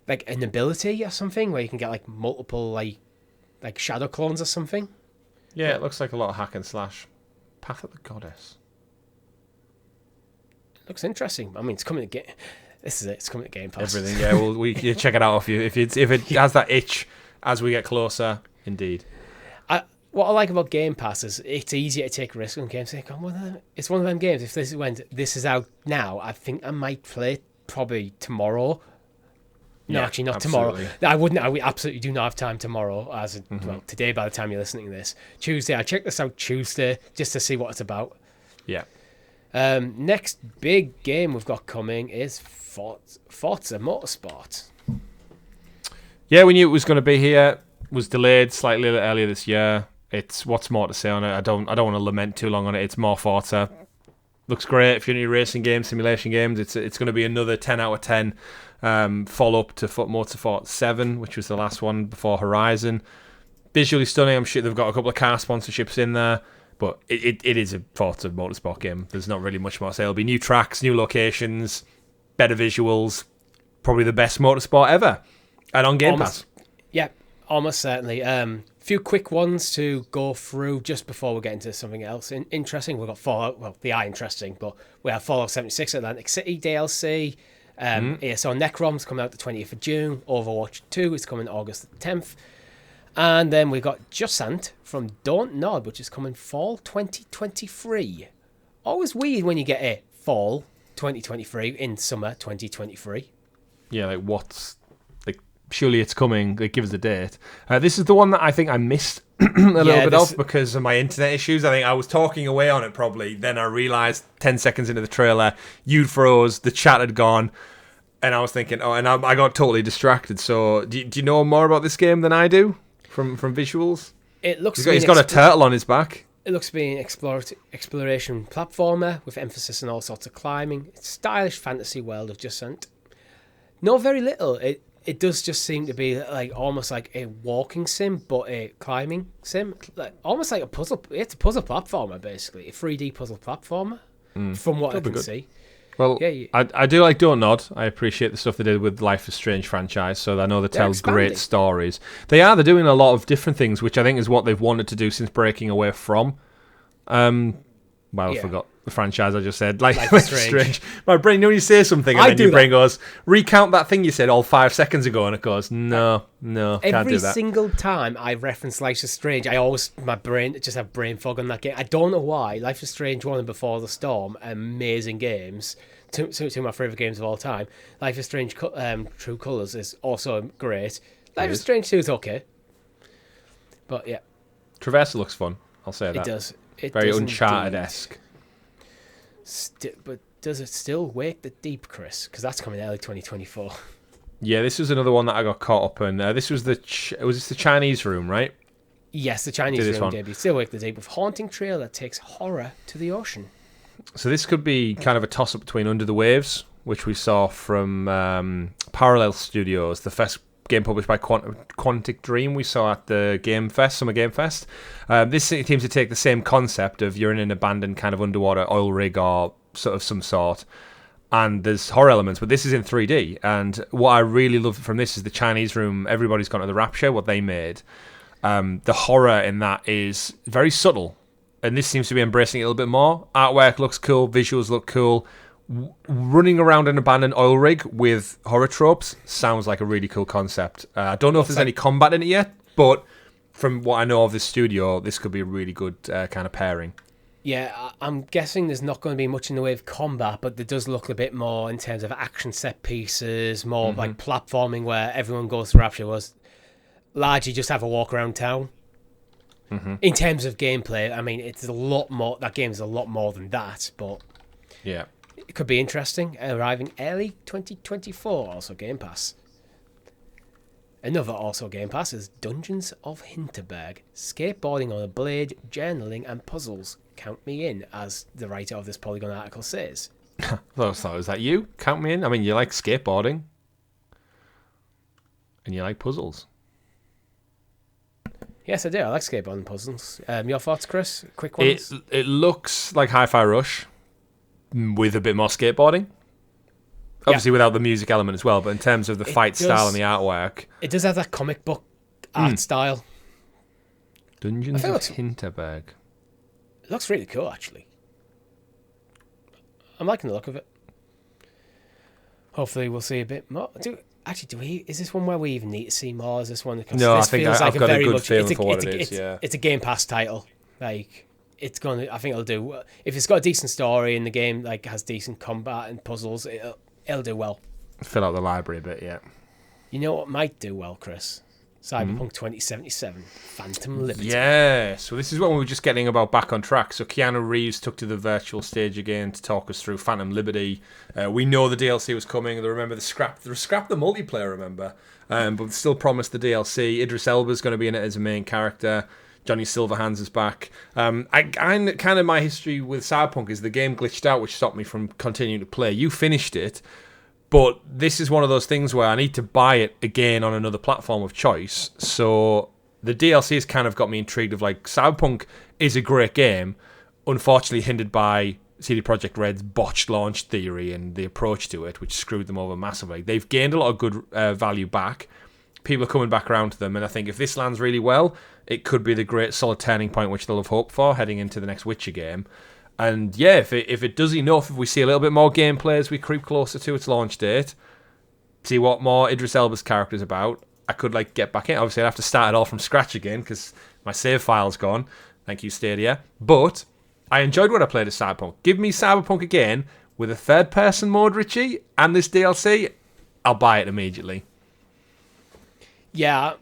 ability or something where you can get like multiple like shadow clones or something? Yeah, it looks like a lot of hack and slash. Path of the Goddess. It looks interesting. I mean, it's coming to game. This is it. It's coming to Game Pass. Everything. Yeah, well, you check it out if it has that itch as we get closer. Indeed. What I like about Game Pass is it's easier to take a risk on games. It's one of them games. If this is out now, I think I might play it probably tomorrow. No, Yeah, actually not absolutely. tomorrow. I absolutely do not have time tomorrow. Well, today by the time you're listening to this, Tuesday. I checked this out Tuesday just to see what it's about. Yeah. Next big game we've got coming is Forza Motorsport. Yeah, we knew it was going to be here. Was delayed slightly earlier this year. It's what's more to say on it. I don't want to lament too long on it. It's more Forza. Looks great. If you're into racing games, simulation games, it's going to be another 10 out of 10 follow-up to Motorsport 7, which was the last one before Horizon. Visually stunning. I'm sure they've got a couple of car sponsorships in there, but it is a Forza Motorsport game. There's not really much more to say. It'll be new tracks, new locations, better visuals, probably the best Motorsport ever, and on Game Pass. Yeah, almost certainly. Few quick ones to go through just before we get into something else interesting. We've got Fallout. Well, they are interesting, but we have Fallout 76 Atlantic City DLC. ASO Necrom's coming out the 20th of June. Overwatch 2 is coming August the 10th. And then we've got Jusant from Don't Nod, which is coming fall 2023. Always weird when you get a fall 2023 in summer 2023. Yeah, like what's... Surely it's coming. It gives a date. This is the one that I think I missed a little bit of because of my internet issues. I think I was talking away on it probably. Then I realised 10 seconds into the trailer, you'd froze, the chat had gone, and I was thinking, I got totally distracted. So do you know more about this game than I do from visuals? He's got a turtle on his back. It looks to be an exploration platformer with emphasis on all sorts of climbing. It's stylish fantasy world of Jusant. Know very little. It does just seem to be like almost like a walking sim, but a climbing sim, almost like a puzzle. It's a puzzle platformer, basically, a 3D puzzle platformer, from what I can see. Well, yeah. I do like Don't Nod. I appreciate the stuff they did with Life is Strange franchise, so I know they tell great stories. They're doing a lot of different things, which I think is what they've wanted to do since breaking away from. I forgot the franchise I just said. Life is Strange. My brain, when you say something and then your brain goes, recount that thing you said all 5 seconds ago, and it goes, no, can't do that. Every single time I reference Life is Strange, my brain just have brain fog on that game. I don't know why. Life is Strange 1 and Before the Storm, amazing games. Two of my favourite games of all time. Life is Strange True Colours is also great. Life is Strange 2 is okay. But yeah. Traversa looks fun, I'll say that. It does. Very Uncharted-esque. But does it still wake the deep, Chris? Because that's coming early 2024. Yeah, this was another one that I got caught up in. This was the Chinese Room, right? Yes, the Chinese Room debut. Still wake the deep with haunting trail that takes horror to the ocean. So this could be kind of a toss-up between Under the Waves, which we saw from Parallel Studios, the first game published by Quantic Dream we saw at the Summer Game Fest. This seems to take the same concept of you're in an abandoned kind of underwater oil rig or sort of some sort, and there's horror elements, but this is in 3D. And what I really love from this is the Chinese Room. Everybody's gone to the Rapture, what they made. The horror in that is very subtle, and this seems to be embracing it a little bit more. Artwork looks cool, visuals look cool. Running around an abandoned oil rig with horror tropes sounds like a really cool concept. I don't know if there's any combat in it yet, but from what I know of this studio, this could be a really good kind of pairing. Yeah, I'm guessing there's not going to be much in the way of combat, but there does look a bit more in terms of action set pieces, more like platforming where everyone goes to Rapture was largely just have a walk around town. In terms of gameplay, I mean, it's a lot more. That game is a lot more than that, but yeah. It could be interesting. Arriving early 2024, also Game Pass. Another also Game Pass is Dungeons of Hinterberg. Skateboarding on a blade, journaling and puzzles. Count me in, as the writer of this Polygon article says. So is that you? Count me in. I mean, you like skateboarding, and you like puzzles. Yes, I do. I like skateboarding puzzles. Your thoughts, Chris? Quick ones. It looks like Hi-Fi Rush with a bit more skateboarding. Obviously, without the music element as well. But in terms of the fight style and the artwork, it does have that comic book art style. Dungeons of Hinterberg. It looks really cool, actually. I'm liking the look of it. Hopefully, we'll see a bit more. Is this one where we even need to see more? Is this one? No, I think I've got a good feeling for what it is. It's a Game Pass title. Like, it's gonna. I think it'll do. If it's got a decent story and the game like has decent combat and puzzles, it'll do well. Fill out the library a bit, yeah. You know what might do well, Chris? Cyberpunk 2077, Phantom Liberty. Yeah, so this is when we were just getting about back on track. So Keanu Reeves took to the virtual stage again to talk us through Phantom Liberty. We know the DLC was coming. They scrapped the multiplayer, remember? But still promised the DLC. Idris Elba's going to be in it as a main character. Johnny Silverhands is back. Kind of my history with Cyberpunk is the game glitched out, which stopped me from continuing to play. You finished it. But this is one of those things where I need to buy it again on another platform of choice. So the DLC has kind of got me intrigued of like, Cyberpunk is a great game, unfortunately hindered by CD Projekt Red's botched launch theory and the approach to it, which screwed them over massively. They've gained a lot of good value back. People are coming back around to them, and I think if this lands really well, it could be the great solid turning point which they'll have hoped for heading into the next Witcher game. And yeah, if it does enough, if we see a little bit more gameplay as we creep closer to its launch date, see what more Idris Elba's character's about, I could like get back in. Obviously, I'd have to start it all from scratch again because my save file's gone. Thank you, Stadia. But I enjoyed what I played at Cyberpunk. Give me Cyberpunk again with a third-person mode, Richie, and this DLC, I'll buy it immediately. Yeah,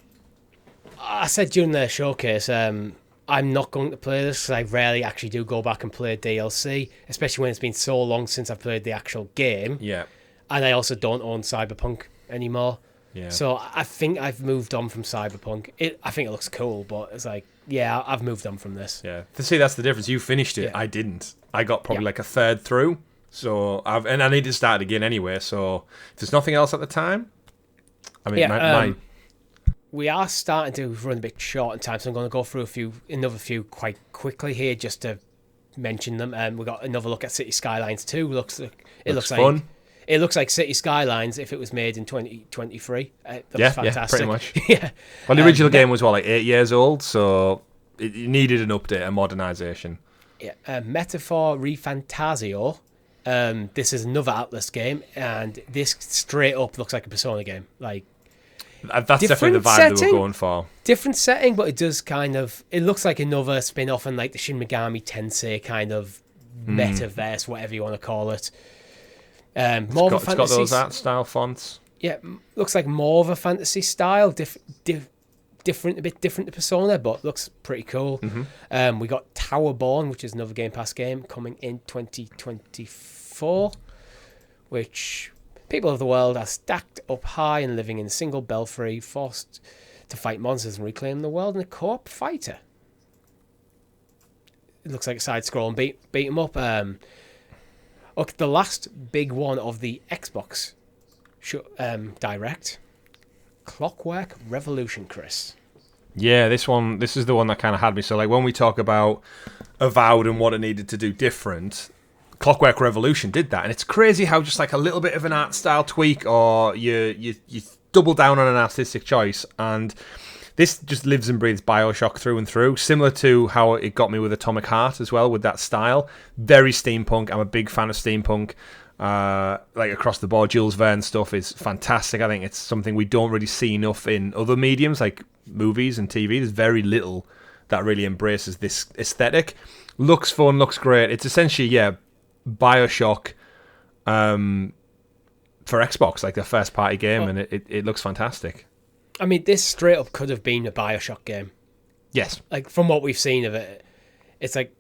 I said during the showcase, I'm not going to play this because I rarely actually do go back and play DLC, especially when it's been so long since I've played the actual game. Yeah. And I also don't own Cyberpunk anymore. Yeah. So I think I've moved on from Cyberpunk. I think it looks cool, but it's like, yeah, I've moved on from this. Yeah. To see, that's the difference. You finished it. Yeah. I didn't. I got probably like a third through. So and I need to start again anyway. So if there's nothing else at the time, I mean, we are starting to run a bit short in time, so I'm going to go through another few quite quickly here just to mention them. We got another look at City Skylines 2. Looks fun. It looks like City Skylines if it was made in 2023. That's fantastic. Yeah, pretty much. Yeah. Well, the original game was like 8 years old, so it needed an update, a modernisation. Yeah. Metaphor RE Fantaz. This is another Atlas game, and this straight up looks like a Persona game. Like, that's definitely the vibe they were going for. Different setting, but it does it looks like another spin-off on like the Shin Megami Tensei kind of metaverse, whatever you want to call it. It's got those art style fonts. Yeah, looks like more of a fantasy style, a bit different to Persona, but looks pretty cool. Mm-hmm. We got Towerborn, which is another Game Pass game coming in 2024, which people of the world are stacked up high and living in a single belfry, forced to fight monsters and reclaim the world in a co-op fighter. It looks like a side-scrolling beat 'em up. Okay, the last big one of the Xbox Direct, Clockwork Revolution, Chris. Yeah, this is the one that kind of had me. So, like, when we talk about Avowed and what it needed to do different, Clockwork Revolution did that, and it's crazy how just like a little bit of an art style tweak, or you double down on an artistic choice, and this just lives and breathes BioShock through and through. Similar to how it got me with Atomic Heart as well, with that style. Very steampunk. I'm a big fan of steampunk. Like across the board, Jules Verne stuff is fantastic. I think it's something we don't really see enough in other mediums like movies and TV. There's very little that really embraces this aesthetic. Looks fun, looks great. It's essentially, BioShock for Xbox, like their first party game, and it looks fantastic. I mean, this straight up could have been a BioShock game. Yes. Like, from what we've seen of it, it's like,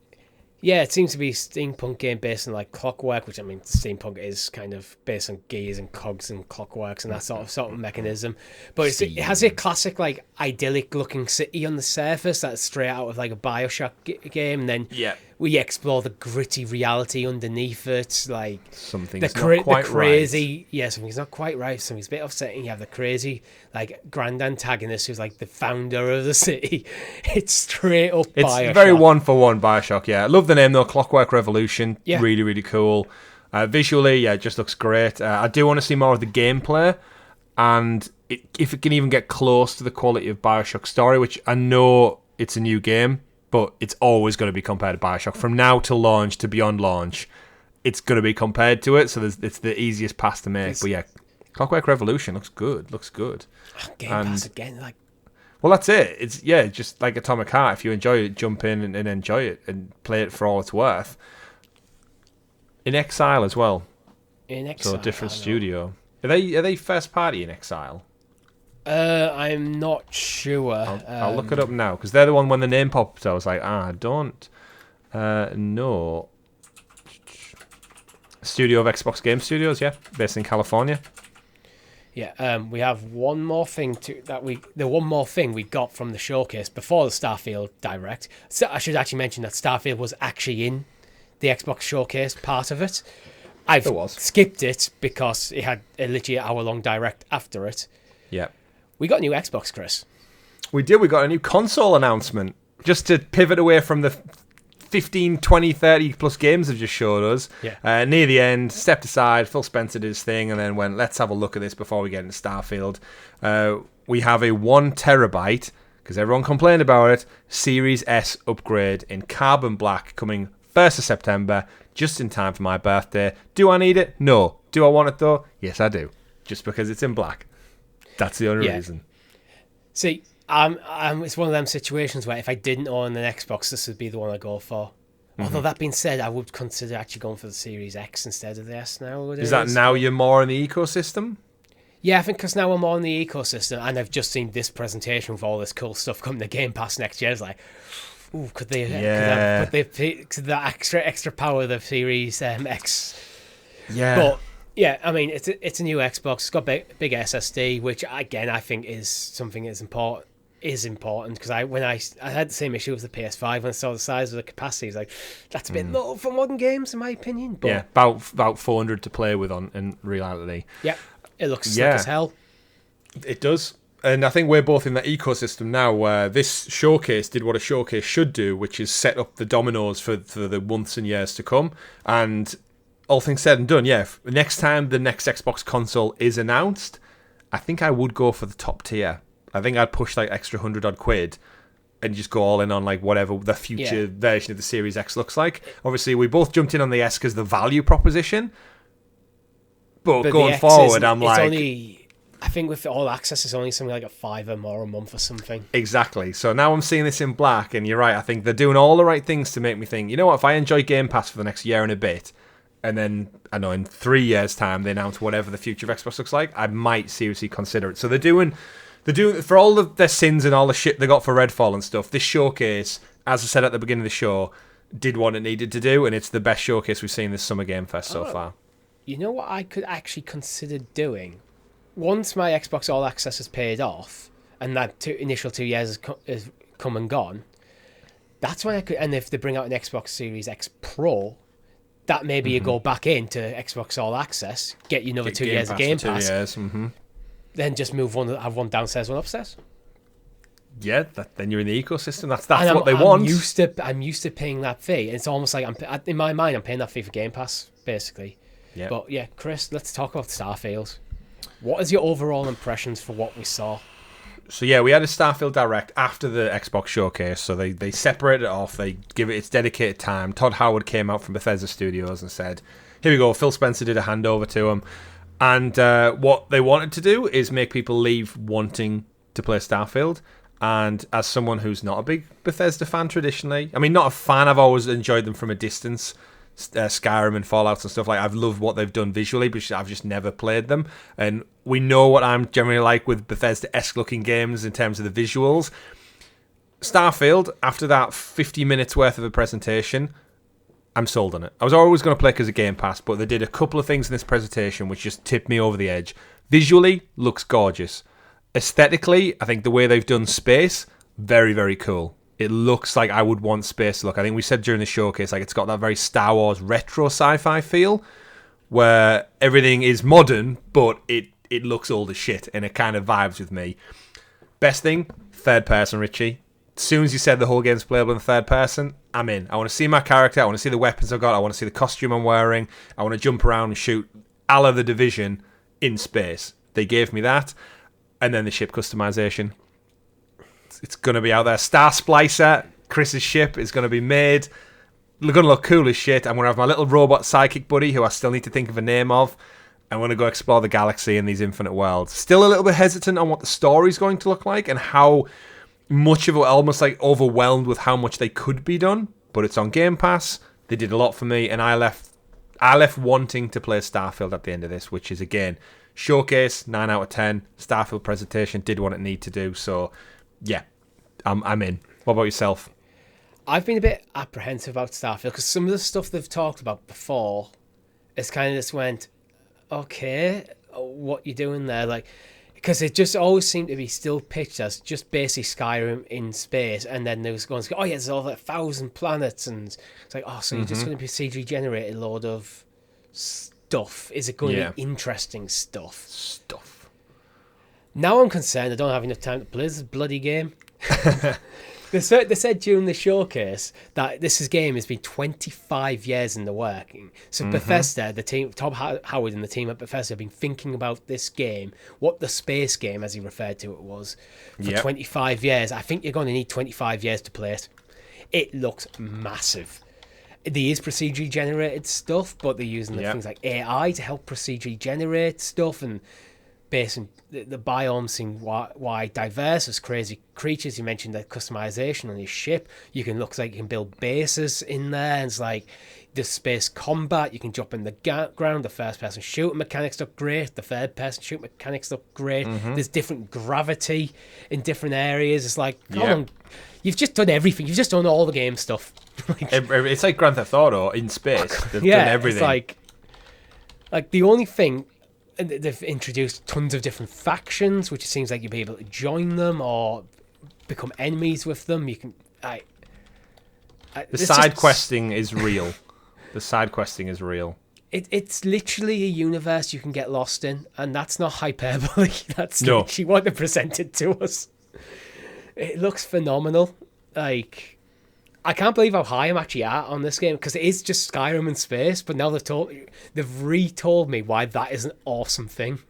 yeah, it seems to be a steampunk game based on like clockwork, which, I mean, steampunk is kind of based on gears and cogs and clockworks and that sort of mechanism. But it has a classic, like, idyllic looking city on the surface that's straight out of like a BioShock game. And then we explore the gritty reality underneath it, like something's not quite crazy, right. Yeah, something's not quite right. Something's a bit upsetting. You have the crazy, like, grand antagonist who's like the founder of the city. It's straight up. It's Bioshock. very one-for-one Bioshock. Yeah, I love the name though. Clockwork Revolution. Yeah. Really, really cool. Visually, yeah, it just looks great. I do want to see more of the gameplay, and if it can even get close to the quality of Bioshock story, which I know it's a new game, but it's always going to be compared to Bioshock. From now till launch to beyond launch, it's going to be compared to it, so it's the easiest pass to make. But yeah, Clockwork Revolution looks good. Game Pass again, like. Well, that's it. It's just like Atomic Heart. If you enjoy it, jump in and enjoy it and play it for all it's worth. In Exile as well. In Exile, so a different studio. Are they first party in Exile? I'm not sure. I'll look it up now, because they're the one when the name popped. I was like, I don't know. Studio of Xbox Game Studios, yeah, based in California. Yeah, we have one more thing the one more thing we got from the showcase before the Starfield Direct. So I should actually mention that Starfield was actually in the Xbox showcase part of it. I've skipped it because it had a literally hour-long Direct after it. Yeah. We got a new Xbox, Chris. We did. We got a new console announcement. Just to pivot away from the 15, 20, 30 plus games they've just showed us. Yeah. Near the end, stepped aside, Phil Spencer did his thing, and then went, let's have a look at this before we get into Starfield. We have a 1 terabyte, because everyone complained about it, Series S upgrade in carbon black coming 1st of September, just in time for my birthday. Do I need it? No. Do I want it though? Yes, I do. Just because it's in black. That's the only reason. See, it's one of them situations where if I didn't own an Xbox, this would be the one I go for. Mm-hmm. Although that being said, I would consider actually going for the Series X instead of the S now. Is that now you're more in the ecosystem? Yeah, I think because now I'm more in the ecosystem, and I've just seen this presentation with all this cool stuff coming to Game Pass next year. It's like, ooh, could they put the extra power of the Series X? Yeah. But yeah, I mean, it's a new Xbox. It's got big SSD, which again I think is something that's important. Because I had the same issue with the PS5 when I saw the size of the capacity. It's like, that's a bit low for modern games, in my opinion. But yeah, about 400 to play with in reality. Yeah, it looks slick as hell. It does. And I think we're both in that ecosystem now where this showcase did what a showcase should do, which is set up the dominoes for the months and years to come. And all things said and done, yeah, next time the next Xbox console is announced, I think I would go for the top tier. I think I'd push like extra 100 odd quid and just go all in on like whatever the future version of the Series X looks like. Obviously, we both jumped in on the S because the value proposition. But going forward, I'm like... I think with all access, it's only something like a $5 or more a month or something. Exactly. So now I'm seeing this in black, and you're right. I think they're doing all the right things to make me think, you know what, if I enjoy Game Pass for the next year and a bit, and then, I know, in 3 years' time, they announce whatever the future of Xbox looks like, I might seriously consider it. So they're doing for all of their sins and all the shit they got for Redfall and stuff, this showcase, as I said at the beginning of the show, did what it needed to do, and it's the best showcase we've seen this Summer Game Fest so far. You know what I could actually consider doing? Once my Xbox All Access is paid off, and that initial 2 years has come and gone, that's when I could. And if they bring out an Xbox Series X Pro, that maybe you go back into Xbox All Access, get you another 2 years of Game Pass, 2 years, then just have one downstairs, one upstairs. Yeah, then you're in the ecosystem. That's what they want. I'm used to paying that fee. It's almost like in my mind, I'm paying that fee for Game Pass, basically. Yeah. But yeah, Chris, let's talk about Starfield. What is your overall impressions for what we saw? So yeah, we had a Starfield Direct after the Xbox showcase, so they separate it off, they give it its dedicated time. Todd Howard came out from Bethesda Studios and said, here we go, Phil Spencer did a handover to him. And what they wanted to do is make people leave wanting to play Starfield. And as someone who's not a big Bethesda fan traditionally, I mean, not a fan, I've always enjoyed them from a distance. Skyrim and Fallout and stuff like I've loved what they've done visually, but I've just never played them. And we know what I'm generally like with Bethesda-esque looking games in terms of the visuals. Starfield, after that 50 minutes worth of a presentation, I'm sold on it. I was always going to play it as a Game Pass, but they did a couple of things in this presentation which just tipped me over the edge. Visually, looks gorgeous. Aesthetically, I think the way they've done space, very, very cool. It looks like I would want space to look. I think we said during the showcase, like it's got that very Star Wars retro sci-fi feel, where everything is modern, but it looks old as shit, and it kind of vibes with me. Best thing, third person, Richie. As soon as you said the whole game's playable in third person, I'm in. I want to see my character. I want to see the weapons I've got. I want to see the costume I'm wearing. I want to jump around and shoot a la The Division in space. They gave me that. And then the ship customization. It's going to be out there. Star Splicer, Chris's ship, is going to be made. Going to look cool as shit. I'm going to have my little robot sidekick buddy, who I still need to think of a name of. I'm going to go explore the galaxy in these infinite worlds. Still a little bit hesitant on what the story's going to look like and how much of it, almost like overwhelmed with how much they could be done. But it's on Game Pass. They did a lot for me, and I left wanting to play Starfield at the end of this, which is, again, showcase, 9 out of 10. Starfield presentation did what it needed to do. So, yeah, I'm in. What about yourself? I've been a bit apprehensive about Starfield because some of the stuff they've talked about before, it's kind of just went, okay, what you doing there? Like, because it just always seemed to be still pitched as just basically Skyrim in space, and then there was going to go, oh yeah, there's over 1,000 planets, and it's like, oh, so you're just going to be CG generated a load of stuff. Is it going to be interesting stuff? Now I'm concerned I don't have enough time to play this bloody game. They said during the showcase that this game has been 25 years in the working. So Bethesda, the team, Tom Howard and the team at Bethesda have been thinking about this game, what the space game, as he referred to it, was, for 25 years. I think you're going to need 25 years to play it. It looks massive. There is procedurally generated stuff, but they're using things like AI to help procedurally generate stuff, and based on the biomes seem wide diverse. There's crazy creatures. You mentioned the customization on your ship. You can look like you can build bases in there. And it's like the space combat. You can jump in the ground. The first person shooting mechanics look great. The third person shooting mechanics look great. There's different gravity in different areas. It's like, come on, you've just done everything. You've just done all the game stuff. It's like Grand Theft Auto in space. They've done everything. It's like the only thing. They've introduced tons of different factions, which it seems like you'll be able to join them or become enemies with them. You can. The side questing is real. The side questing is real. It's literally a universe you can get lost in, and that's not hyperbole. That's literally what they presented to us. It looks phenomenal. Like, I can't believe how high I'm actually at on this game, because it is just Skyrim in space, but now they've retold me why that is an awesome thing.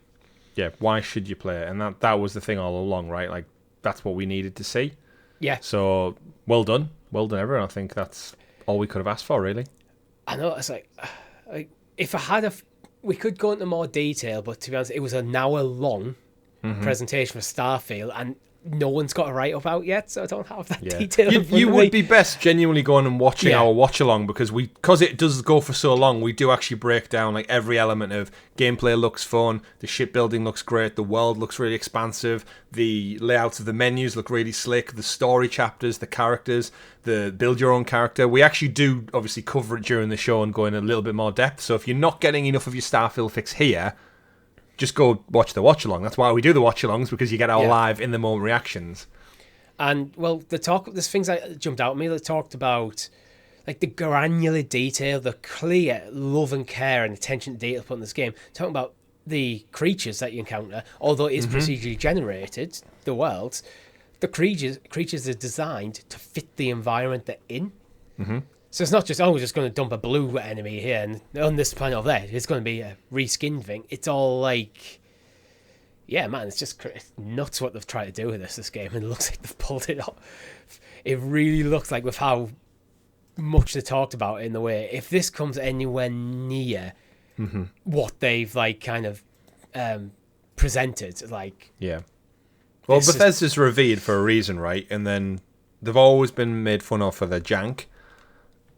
Yeah, why should you play it? And that was the thing all along, right? Like, that's what we needed to see. Yeah. So, well done. Well done, everyone. I think that's all we could have asked for, really. I know, it's like if I had we could go into more detail, but to be honest, it was an hour-long presentation for Starfield, and no one's got a write-up out yet, so I don't have that detail. You would be best genuinely going and watching our watch-along, because it does go for so long, we do actually break down like every element of gameplay. Looks fun, the shipbuilding looks great, the world looks really expansive, the layouts of the menus look really slick, the story chapters, the characters, the build your own character. We actually do obviously cover it during the show and go in a little bit more depth, so if you're not getting enough of your Starfield fix here, just go watch the watch-along. That's why we do the watch-alongs, because you get our live, in-the-moment reactions. And, well, there's things that jumped out at me that talked about, like, the granular detail, the clear love and care and attention to detail put in this game. Talking about the creatures that you encounter, although it is procedurally generated, the worlds, the creatures are designed to fit the environment they're in. So it's not just, we're just going to dump a blue enemy here and on this planet over there. It's going to be a reskinned thing. It's all like, yeah, man, it's just nuts what they've tried to do with this game, and it looks like they've pulled it off. It really looks like, with how much they talked about it in the way, if this comes anywhere near what they've like kind of presented, like, well, Bethesda's revered for a reason, right? And then they've always been made fun of for their jank.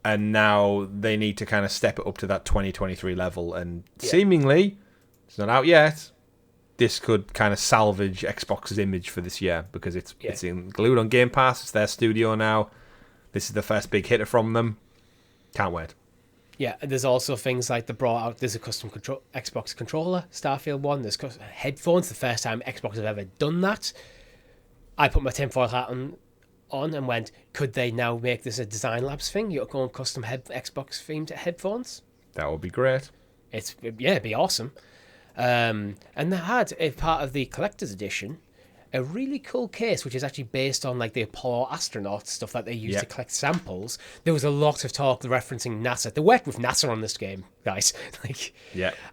And now they need to kind of step it up to that 2023 level. And seemingly, it's not out yet, this could kind of salvage Xbox's image for this year, because it's glued on Game Pass. It's their studio now. This is the first big hitter from them. Can't wait. Yeah, there's also things like they brought out, there's a custom Xbox controller, Starfield 1. There's headphones, the first time Xbox have ever done that. I put my tinfoil hat on and went, could they now make this a Design Labs thing? You're going custom Xbox themed headphones. That would be great. It'd be awesome. And they had, as part of the collector's edition, a really cool case, which is actually based on like the Apollo astronaut stuff that they used to collect samples. There was a lot of talk referencing NASA. They worked with NASA on this game, guys.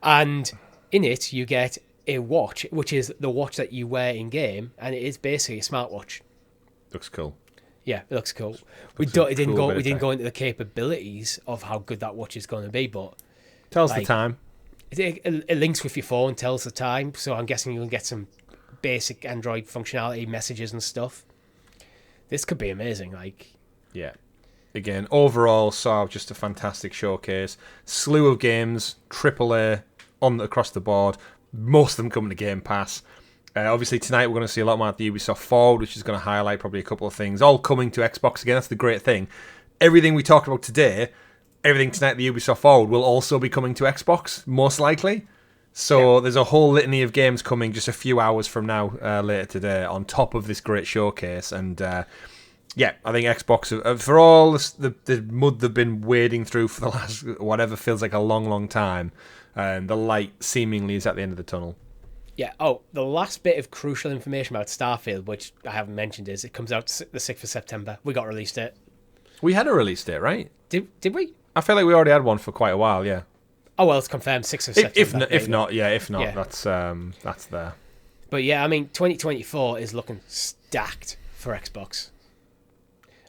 And in it, you get a watch, which is the watch that you wear in game, and it is basically a smartwatch. Looks cool. Yeah, it looks cool. We didn't go into the capabilities of how good that watch is going to be, but tells the time. It links with your phone, tells the time. So I'm guessing you'll get some basic Android functionality, messages and stuff. This could be amazing. Yeah. Again, overall, saw just a fantastic showcase. Slew of games, AAA across the board. Most of them coming to Game Pass. Obviously, tonight we're going to see a lot more at the Ubisoft Forward, which is going to highlight probably a couple of things. All coming to Xbox again. That's the great thing. Everything we talked about today, everything tonight at the Ubisoft Forward will also be coming to Xbox, most likely. So there's a whole litany of games coming just a few hours from now, later today, on top of this great showcase. And I think Xbox, for all the mud they've been wading through for the last, whatever feels like a long, long time, the light seemingly is at the end of the tunnel. Yeah. Oh, the last bit of crucial information about Starfield, which I haven't mentioned, is it comes out the 6th of September. We got a release date. We had a release date, right? Did we? I feel like we already had one for quite a while, yeah. Oh, well, it's confirmed 6th of September. If not, that's there. But yeah, I mean, 2024 is looking stacked for Xbox.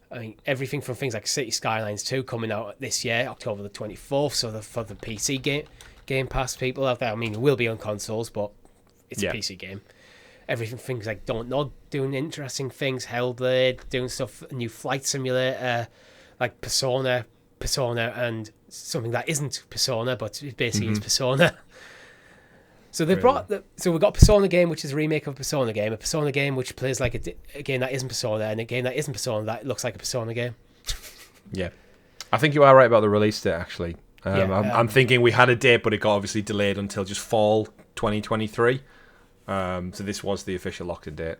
I mean, everything from things like City Skylines 2 coming out this year, October the 24th, so for the PC Game Pass people out there. I mean, it will be on consoles, but it's a PC game. Everything, things like Don't Nod doing interesting things, Hellblade doing stuff, a new flight simulator, like Persona, and something that isn't Persona, but it basically is Persona. So they so we've got a Persona game, which is a remake of a Persona game, which plays like a game that isn't Persona, and a game that isn't Persona that looks like a Persona game. Yeah. I think you are right about the release date, actually. I'm thinking we had a date, but it got obviously delayed until just fall 2023. So this was the official locked-in date.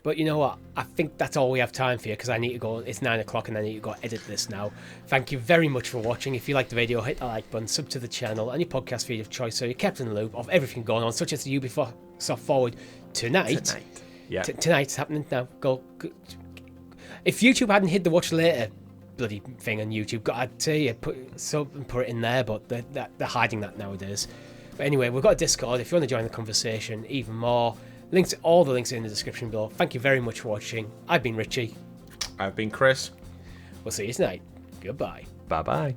But you know what? I think that's all we have time for you, because I need to go. It's 9 o'clock and I need to go edit this now. Thank you very much for watching. If you liked the video, hit the like button, sub to the channel, any podcast feed of choice, so you're kept in the loop of everything going on, such as the Ubisoft Forward tonight. Yeah. Tonight's happening now. Go. If YouTube hadn't hit the watch later bloody thing on YouTube, I'd say you put it in there, but they're hiding that nowadays. But anyway, we've got a Discord if you want to join the conversation even more. All the links are in the description below. Thank you very much for watching. I've been Richie. I've been Chris. We'll see you tonight. Goodbye. Bye-bye.